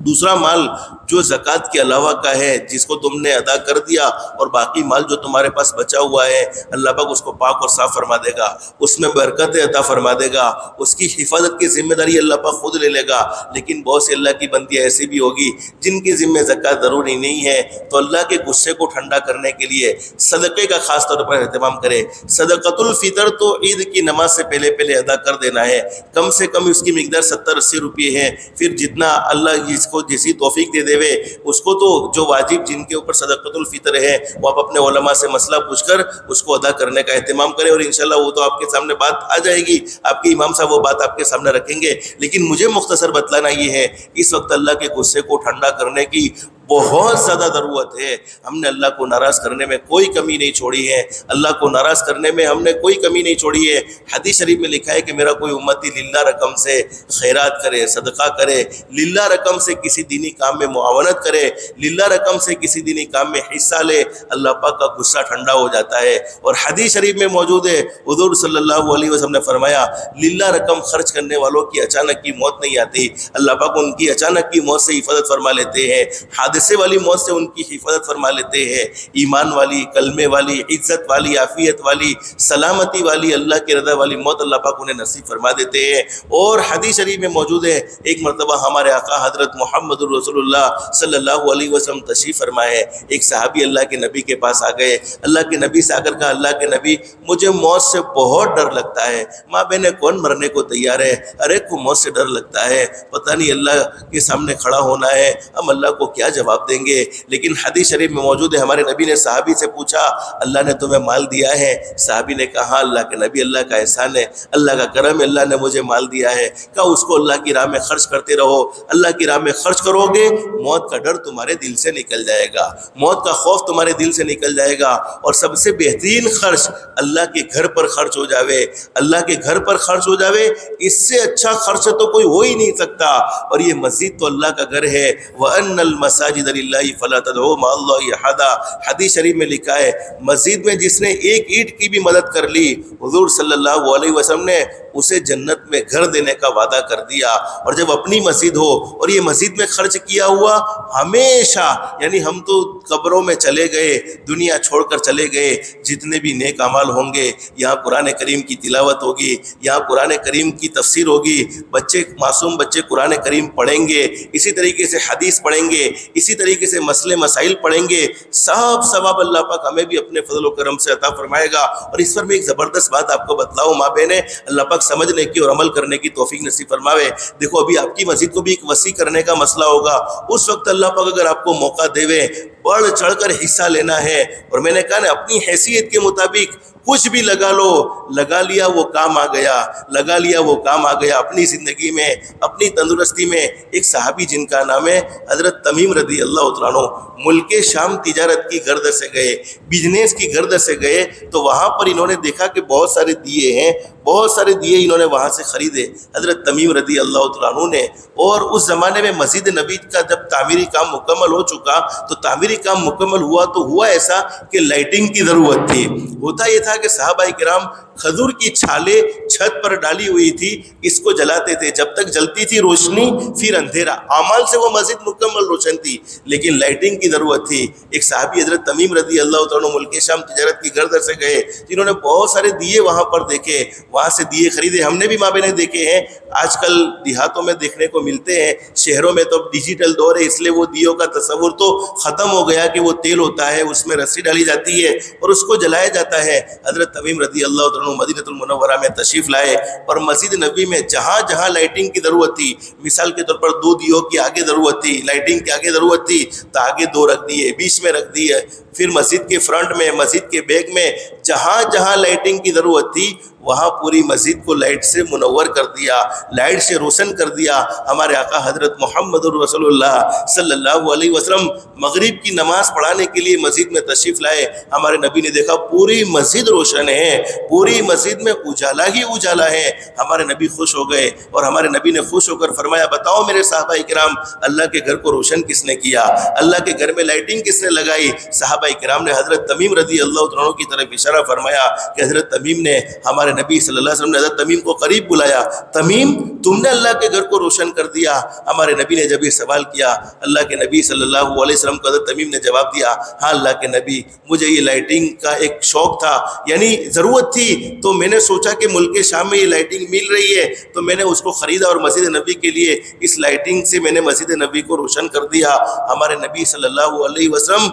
دوسرا مال جو زکوٰۃ کے علاوہ کا ہے جس کو تم نے ادا کر دیا، اور باقی مال جو تمہارے پاس بچا ہوا ہے، اللہ پاک اس کو پاک اور صاف فرما دے گا، اس میں برکت عطا فرما دے گا، اس کی حفاظت کی ذمہ داری اللہ پاک خود لے لے گا۔ لیکن بہت سے اللہ کی بندیاں ایسی بھی ہوگی جن کے ذمہ زکوٰۃ ضروری نہیں ہے، تو اللہ کے غصے کو ٹھنڈا کرنے کے لیے صدقے کا خاص طور پر اہتمام کرے۔ صدقۃ الفطر تو عید کی نماز سے پہلے پہلے ادا کر دینا ہے، کم سے کم اس کی مقدار 70-80 روپے ہے۔ پھر جتنا اللہ جس کو جیسی توفیق دے دے اس کو، تو جو واجب جن کے اوپر صدقۃ الفطر ہے وہ آپ اپنے علماء سے مسئلہ پوچھ کر اس کو ادا کرنے کا اہتمام کریں، اور انشاءاللہ وہ تو آپ کے سامنے بات آ جائے گی، آپ کے امام صاحب وہ بات آپ کے سامنے رکھیں گے۔ لیکن مجھے مختصر بتلانا یہ ہے، اس وقت اللہ کے غصے کو ٹھنڈا کرنے کی بہت زیادہ ضرورت ہے۔ ہم نے اللہ کو ناراض کرنے میں کوئی کمی نہیں چھوڑی ہے، اللہ کو ناراض کرنے میں ہم نے کوئی کمی نہیں چھوڑی ہے۔ حدیث شریف میں لکھا ہے کہ میرا کوئی امتی للہ رقم سے خیرات کرے، صدقہ کرے، للہ رقم سے کسی دینی کام میں معاونت کرے، للہ رقم سے کسی دینی کام میں حصہ لے، اللہ پاک کا غصہ ٹھنڈا ہو جاتا ہے۔ اور حدیث شریف میں موجود ہے، حضور صلی اللہ علیہ وسلم نے فرمایا، للہ رقم خرچ کرنے والوں کی اچانک کی موت نہیں آتی، اللہ پاک ان کی اچانک کی موت سے حفاظت فرما لیتے ہیں۔ حادثہ حادثے والی موت سے ان کی حفاظت فرما لیتے ہیں، ایمان والی، کلمے والی، عزت والی، عافیت والی، سلامتی والی، اللہ کی رضا والی موت اللہ پاک انہیں نصیب فرما دیتے ہیں۔ اور حدیث شریف میں موجود ہے، ایک مرتبہ ہمارے آقا حضرت محمد رسول اللہ صلی اللہ علیہ وسلم تشریف فرمائے، ایک صحابی اللہ کے نبی کے پاس آ گئے، اللہ کے نبی سے آ کر کہا، اللہ کے نبی مجھے موت سے بہت ڈر لگتا ہے، ماں بہنیں کون مرنے کو تیار ہے، ہر ایک کو موت سے ڈر لگتا ہے، پتہ نہیں اللہ کے سامنے کھڑا ہونا ہے، ہم اللہ کو کیا جواب دیں گے۔ لیکن حدیث شریف میں موجود ہے، ہمارے نبی نے صحابی سے پوچھا، اللہ نے تمہیں مال دیا ہے؟ صحابی نے کہا، اللہ کے نبی اللہ کا احسان ہے، اللہ کا کرم ہے، اللہ نے مجھے مال دیا ہے۔ کہا اس کو اللہ کی راہ میں خرچ کرتے رہو، اللہ کی راہ میں خرچ کرو گے موت کا ڈر تمہارے دل سے نکل جائے گا، موت کا خوف تمہارے دل سے نکل جائے گا، اور سب سے بہترین خرچ اللہ کے گھر پر خرچ ہو جاوے، اللہ کے گھر پر خرچ ہو جاوے، اس سے اچھا خرچ تو کوئی ہو ہی نہیں سکتا۔ اور یہ مسجد تو اللہ کا گھر ہے، وَأَنَّ الْمَسَاجِدَ لِلَّهِ فَلَا تَدْعُوا مَعَ اللَّهِ أَحَدًا، حدیث شریف میں لکھا ہے مسجد میں جس نے ایک اینٹ کی بھی مدد کر لی، حضور صلی اللہ علیہ وسلم نے اسے جنت میں گھر دینے کا وعدہ کر دیا۔ اور جب اپنی مسجد ہو اور یہ مسجد میں خرچ کیا ہوا ہمیشہ، یعنی ہم تو قبروں میں چلے گئے، دنیا چھوڑ کر چلے گئے، جتنے بھی نیک اعمال ہوں گے، یہاں قرآن کریم کی تلاوت ہوگی، یہاں قرآن کریم کی تفسیر ہوگی، بچے معصوم بچے قرآن کریم پڑھیں گے، اسی طریقے سے حدیث پڑھیں گے، اسی طریقے سے مسئلے مسائل پڑھیں گے، سب ثواب اللہ پاک ہمیں بھی اپنے فضل و کرم سے عطا فرمائے گا۔ اور اس پر میں ایک زبردست بات آپ کو بتلاؤں ماں بہنیں، اللہ پاک سمجھنے کی اور عمل کرنے کی توفیق نصیب فرماوے۔ دیکھو ابھی آپ کی مسجد کو بھی ایک وسیع کرنے کا مسئلہ ہوگا، اس وقت اللہ پاک اگر آپ کو موقع دے، بڑھ چڑھ کر حصہ لینا ہے، اور میں نے کہا نا اپنی حیثیت کے مطابق کچھ بھی لگا لو، لگا لیا وہ کام آ گیا، لگا لیا وہ کام آ گیا اپنی زندگی میں، اپنی تندرستی میں۔ ایک صحابی جن کا نام ہے حضرت تمیم رضی اللہ تعالیٰ عنہ، ملک شام تجارت کی گرد سے گئے، بزنس کی گرد سے گئے، تو وہاں پر انہوں نے دیکھا کہ بہت سارے دیے ہیں، بہت سارے دیے انہوں نے وہاں سے خریدے حضرت تمیم رضی اللہ تعالیٰ عنہ نے۔ اور اس زمانے میں مسجد نبی کا جب تعمیری کام مکمل ہو چکا تو تعمیری کام مکمل ہوا تو ہوا ایسا کہ لائٹنگ کی ضرورت تھی۔ ہوتا یہ تھا کہ صحابہ کرام کھجور کی چھالیں چھت پر ڈالی ہوئی تھی، اس کو جلاتے تھے، جب تک جلتی تھی روشنی پھر اندھیرا، اعمال سے وہ مسجد مکمل روشن تھی، لیکن لائٹنگ کی ضرورت تھی۔ ایک صحابی حضرت تمیم رضی اللہ تعالیٰ عنہ ملک شام تجارت کی گرد سے گئے، جنہوں نے بہت سارے دیے وہاں پر دیکھے، وہاں سے دیے خریدے۔ ہم نے بھی ماں بہنیں دیکھے ہیں، آج کل دیہاتوں میں دیکھنے کو ملتے ہیں، شہروں میں تو اب ڈیجیٹل دور ہے، اس لیے وہ دیوں کا تصور تو ختم ہو گیا کہ وہ تیل ہوتا ہے، اس میں رسی ڈالی جاتی ہے اور اس کو جلایا جاتا ہے۔ حضرت تمیم رضی اللہ عنہ مدینہ المنورہ میں تشریف لائے، اور مسجد نبی میں جہاں جہاں لائٹنگ کی ضرورت تھی، مثال کے طور پر 2 دیوں کی آگے ضرورت تھی، لائٹنگ کے آگے ضرورت تھی تو آگے 2 رکھ دیے، بیچ میں رکھ دیے، پھر مسجد کے فرنٹ میں، مسجد کے بیک میں، جہاں جہاں لائٹنگ کی ضرورت تھی وہاں پوری مسجد کو لائٹ سے منور کر دیا، لائٹ سے روشن کر دیا۔ ہمارے آقا حضرت محمد رسول اللہ صلی اللہ علیہ وسلم مغرب کی نماز پڑھانے کے لیے مسجد میں تشریف لائے، ہمارے نبی نے دیکھا پوری مسجد روشن ہے، پوری مسجد میں اجالا ہی اجالا ہے۔ ہمارے نبی خوش ہو گئے، اور ہمارے نبی نے خوش ہو کر فرمایا، بتاؤ میرے صحابہ کرام، اللہ کے گھر کو روشن کس نے کیا؟ اللہ کے گھر میں لائٹنگ کس نے لگائی؟ صحابہ کرام نے حضرت تمیم رضی اللہ عنہ کی طرف اشارہ فرمایا کہ حضرت تمیم نے، ہمارے نبی صلی اللہ علیہ وسلم نے حضرت تمیم کو قریب بلایا، تمیم تم نے اللہ کے گھر کو روشن کر دیا۔ ہمارے نبی نے جب یہ سوال کیا، اللہ کے نبی صلی اللہ علیہ وسلم کو حضرت تمیم نے جواب دیا، ہاں اللہ کے نبی، مجھے یہ لائٹنگ کا ایک شوق تھا، یعنی ضرورت تھی، تو میں نے سوچا کہ ملک شام میں یہ لائٹنگ مل رہی ہے تو میں نے اس کو خریدا، اور مسجد نبی کے لیے اس لائٹنگ سے میں نے مسجد نبی کو روشن کر دیا۔ ہمارے نبی صلی اللہ علیہ وسلم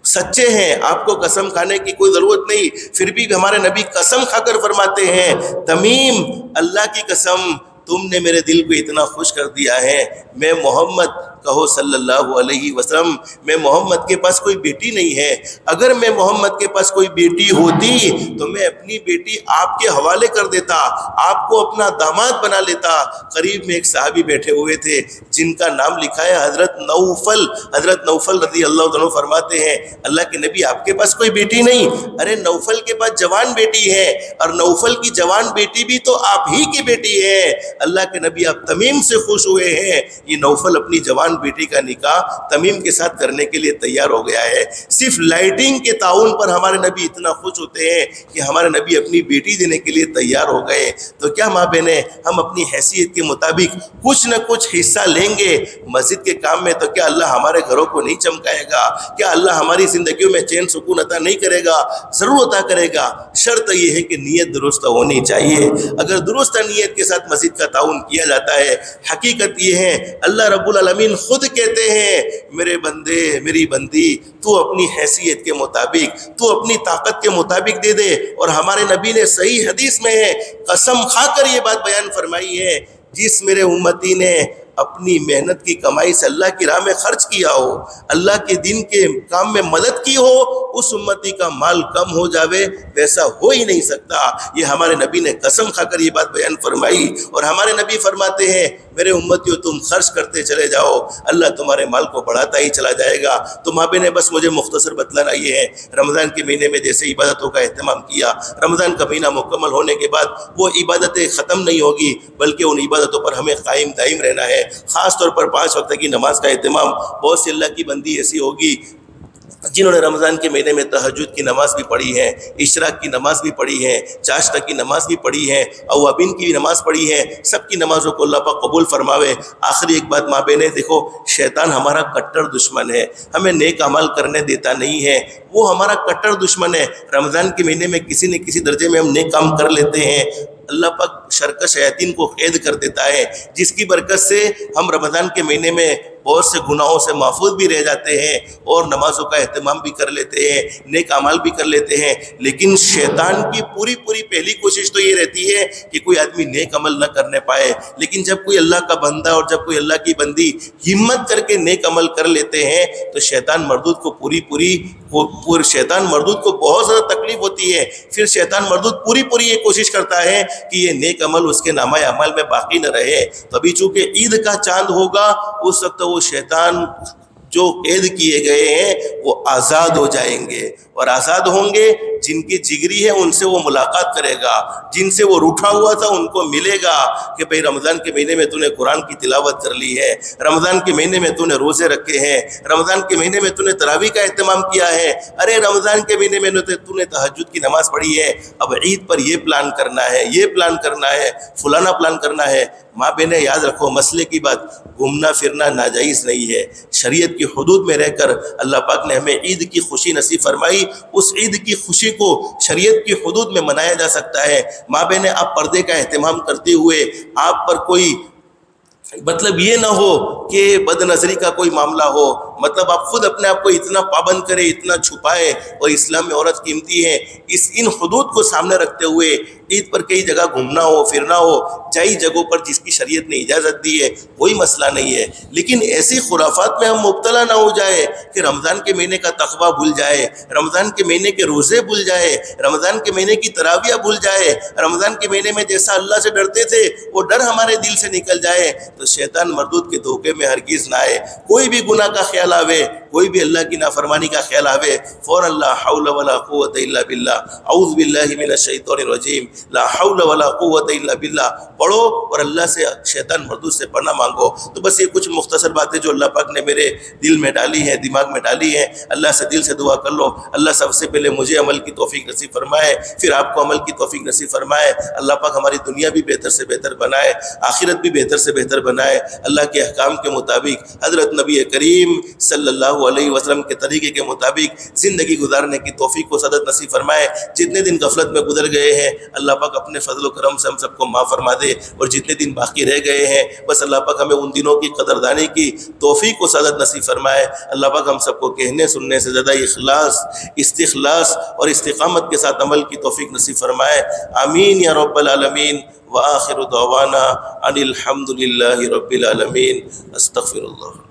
سچے ہیں، آپ کو قسم کھانے کی کوئی ضرورت نہیں، پھر بھی ہمارے نبی قسم کھا کر فرماتے ہیں، تمیم اللہ کی قسم تم نے میرے دل کو اتنا خوش کر دیا ہے، میں محمد کہو صلی اللہ علیہ وسلم، میں محمد کے پاس کوئی بیٹی نہیں ہے، اگر میں محمد کے پاس کوئی بیٹی ہوتی تو میں اپنی بیٹی آپ کے حوالے کر دیتا، آپ کو اپنا داماد بنا لیتا۔ قریب میں ایک صحابی بیٹھے ہوئے تھے جن کا نام لکھا ہے حضرت نوفل، حضرت نوفل رضی اللہ عنہ فرماتے ہیں، اللہ کے نبی آپ کے پاس کوئی بیٹی نہیں؟ ارے نوفل کے پاس جوان بیٹی ہے، اور نوفل کی جوان بیٹی بھی تو آپ ہی کی بیٹی ہے۔ اللہ کے نبی آپ تمیم سے خوش ہوئے ہیں، یہ نوفل اپنی جوان نوجوان بیٹی کا نکاح تمیم کے ساتھ کرنے کے لیے تیار ہو گیا ہے۔ صرف لائٹنگ کے تعاون پر ہمارے نبی اتنا خوش ہوتے ہیں کہ ہمارے نبی اپنی بیٹی دینے کے لیے تیار ہو گئے۔ تو کیا ماں بہنیں ہم اپنی حیثیت کے مطابق کچھ نہ کچھ حصہ لیں گے مسجد کے کام میں، تو کیا اللہ ہمارے گھروں کو نہیں چمکائے گا؟ کیا اللہ ہماری زندگیوں میں چین سکون عطا نہیں کرے گا؟ ضرور عطا کرے گا۔ شرط یہ ہے کہ نیت درست ہونی چاہیے۔ اگر درست نیت کے ساتھ مسجد کا تعاون کیا جاتا ہے، حقیقت یہ ہے اللہ رب العالمین خود کہتے ہیں میرے بندے میری بندی تو اپنی حیثیت کے مطابق تو اپنی طاقت کے مطابق دے دے۔ اور ہمارے نبی نے صحیح حدیث میں ہے قسم کھا کر یہ بات بیان فرمائی ہے، جس میرے امتی نے اپنی محنت کی کمائی سے اللہ کی راہ میں خرچ کیا ہو، اللہ کے دین کے کام میں مدد کی ہو، اس امتی کا مال کم ہو جاوے ویسا ہو ہی نہیں سکتا۔ یہ ہمارے نبی نے قسم کھا کر یہ بات بیان فرمائی۔ اور ہمارے نبی فرماتے ہیں میرے امتیوں تم خرچ کرتے چلے جاؤ، اللہ تمہارے مال کو بڑھاتا ہی چلا جائے گا۔ تو ماں بہنیں بس مجھے مختصر بتلانا یہ ہے، رمضان کے مہینے میں جیسے عبادتوں کا اہتمام کیا، رمضان کا مہینہ مکمل ہونے کے بعد وہ عبادتیں ختم نہیں ہوگی بلکہ ان عبادتوں پر ہمیں قائم دائم رہنا ہے۔ خاص طور پر 5 وقت کی نماز کا اہتمام۔ بہت سی اللہ کی بندی ایسی ہوگی جنہوں نے رمضان کے مہینے میں تہجد کی نماز بھی پڑھی ہے، اشراق کی نماز بھی پڑھی ہے، چاشتہ کی نماز بھی پڑھی ہے، اوابین کی بھی نماز پڑھی ہے۔ سب کی نمازوں کو اللہ پاک قبول فرماوے۔ آخری ایک بات ماں بہنیں، دیکھو شیطان ہمارا کٹر دشمن ہے، ہمیں نیک اعمال کرنے دیتا نہیں ہے، وہ ہمارا کٹر دشمن ہے۔ رمضان کے مہینے میں کسی نہ کسی درجے میں ہم نیک کام کر لیتے ہیں، اللہ پاک شرک شیاطین کو قید کر دیتا ہے، جس کی برکت سے ہم رمضان کے مہینے میں بہت سے گناہوں سے محفوظ بھی رہ جاتے ہیں اور نمازوں کا اہتمام بھی کر لیتے ہیں، نیک اعمال بھی کر لیتے ہیں۔ لیکن شیطان کی پوری پہلی کوشش تو یہ رہتی ہے کہ کوئی آدمی نیک عمل نہ کرنے پائے۔ لیکن جب کوئی اللہ کا بندہ اور جب کوئی اللہ کی بندی ہمت کر کے نیک عمل کر لیتے ہیں تو شیطان مردود کو شیطان مردود کو بہت زیادہ تکلیف ہوتی ہے۔ پھر شیطان مردود پوری یہ کوشش کرتا ہے کہ یہ نیک عمل اس کے نامہ اعمال میں باقی نہ رہے۔ تو ابھی چونکہ عید کا چاند ہوگا، اس وقت وہ شیطان جو قید کیے گئے ہیں وہ آزاد ہو جائیں گے، اور آزاد ہوں گے جن کی جگری ہے ان سے وہ ملاقات کرے گا، جن سے وہ روٹھا ہوا تھا ان کو ملے گا کہ بھئی رمضان کے مہینے میں تو نے قرآن کی تلاوت کر لی ہے، رمضان کے مہینے میں تو نے روزے رکھے ہیں، رمضان کے مہینے میں تو نے تراویح کا اہتمام کیا ہے، ارے رمضان کے مہینے میں تو نے تہجد کی نماز پڑھی ہے، اب عید پر یہ پلان کرنا ہے، یہ پلان کرنا ہے، فلانا پلان کرنا ہے۔ ماں بہنیں یاد رکھو مسئلے کی بات، گھومنا پھرنا ناجائز نہیں ہے، شریعت کی حدود میں رہ کر اللہ پاک نے ہمیں عید کی خوشی نصیب فرمائی، اس عید کی خوشی کو شریعت کی حدود میں منایا جا سکتا ہے۔ ماں بہنیں آپ پردے کا اہتمام کرتے ہوئے آپ پر کوئی مطلب یہ نہ ہو کہ بد نظری کا کوئی معاملہ ہو، مطلب آپ خود اپنے آپ کو اتنا پابند کریں، اتنا چھپائے، اور اسلام میں عورت قیمتی ہے، ان حدود کو سامنے رکھتے ہوئے عید پر کئی جگہ گھومنا ہو پھرنا ہو، جائز جگہوں پر جس کی شریعت نے اجازت دی ہے کوئی مسئلہ نہیں ہے، لیکن ایسی خرافات میں ہم مبتلا نہ ہو جائے کہ رمضان کے مہینے کا تقویٰ بھول جائے، رمضان کے مہینے کے روزے بھول جائے، رمضان کے مہینے کی تراویح بھول جائے، رمضان کے مہینے میں جیسا اللہ سے ڈرتے تھے وہ ڈر ہمارے دل سے نکل جائے، تو شیطان مردود کے دھوکے میں ہرگز نہ آئے۔ کوئی بھی گناہ کا خیال آوے، کوئی بھی اللہ کی نافرمانی کا خیال آوے، فوراً لا حول ولا قوت الا باللہ، اعوذ باللہ من الشیطان الرجیم، لا حول ولا قوت الا باللہ پڑھو اور اللہ سے شیطان مردود سے پناہ مانگو۔ تو بس یہ کچھ مختصر باتیں جو اللہ پاک نے میرے دل میں ڈالی ہیں، دماغ میں ڈالی ہیں، اللہ سے دل سے دعا کر لو، اللہ سب سے پہلے مجھے عمل کی توفیق نصیب فرمائے، پھر آپ کو عمل کی توفیق نصیب فرمائے، اللہ پاک ہماری دنیا بھی بہتر سے بہتر بنائے، آخرت بھی بہتر سے بہتر بنائے، اللہ کے احکام کے مطابق حضرت نبی کریم صلی اللہ علیہ وسلم کے طریقے کے مطابق زندگی گزارنے کی توفیق کو سعادت نصیب فرمائے۔ جتنے دن غفلت میں گزر گئے ہیں اللہ پاک اپنے فضل و کرم سے ہم سب کو معاف فرما دے، اور جتنے دن باقی رہ گئے ہیں بس اللہ پاک ہمیں ان دنوں کی قدردانی کی توفیق کو سعادت نصیب فرمائے۔ اللہ پاک ہم سب کو کہنے سننے سے زیادہ اخلاص، استخلاص اور استقامت کے ساتھ عمل کی توفیق نصیب فرمائے۔ آمین یا رب العالمین۔ وآخر دعوانا ان الحمد للہ رب العالمین۔ استغفر اللہ۔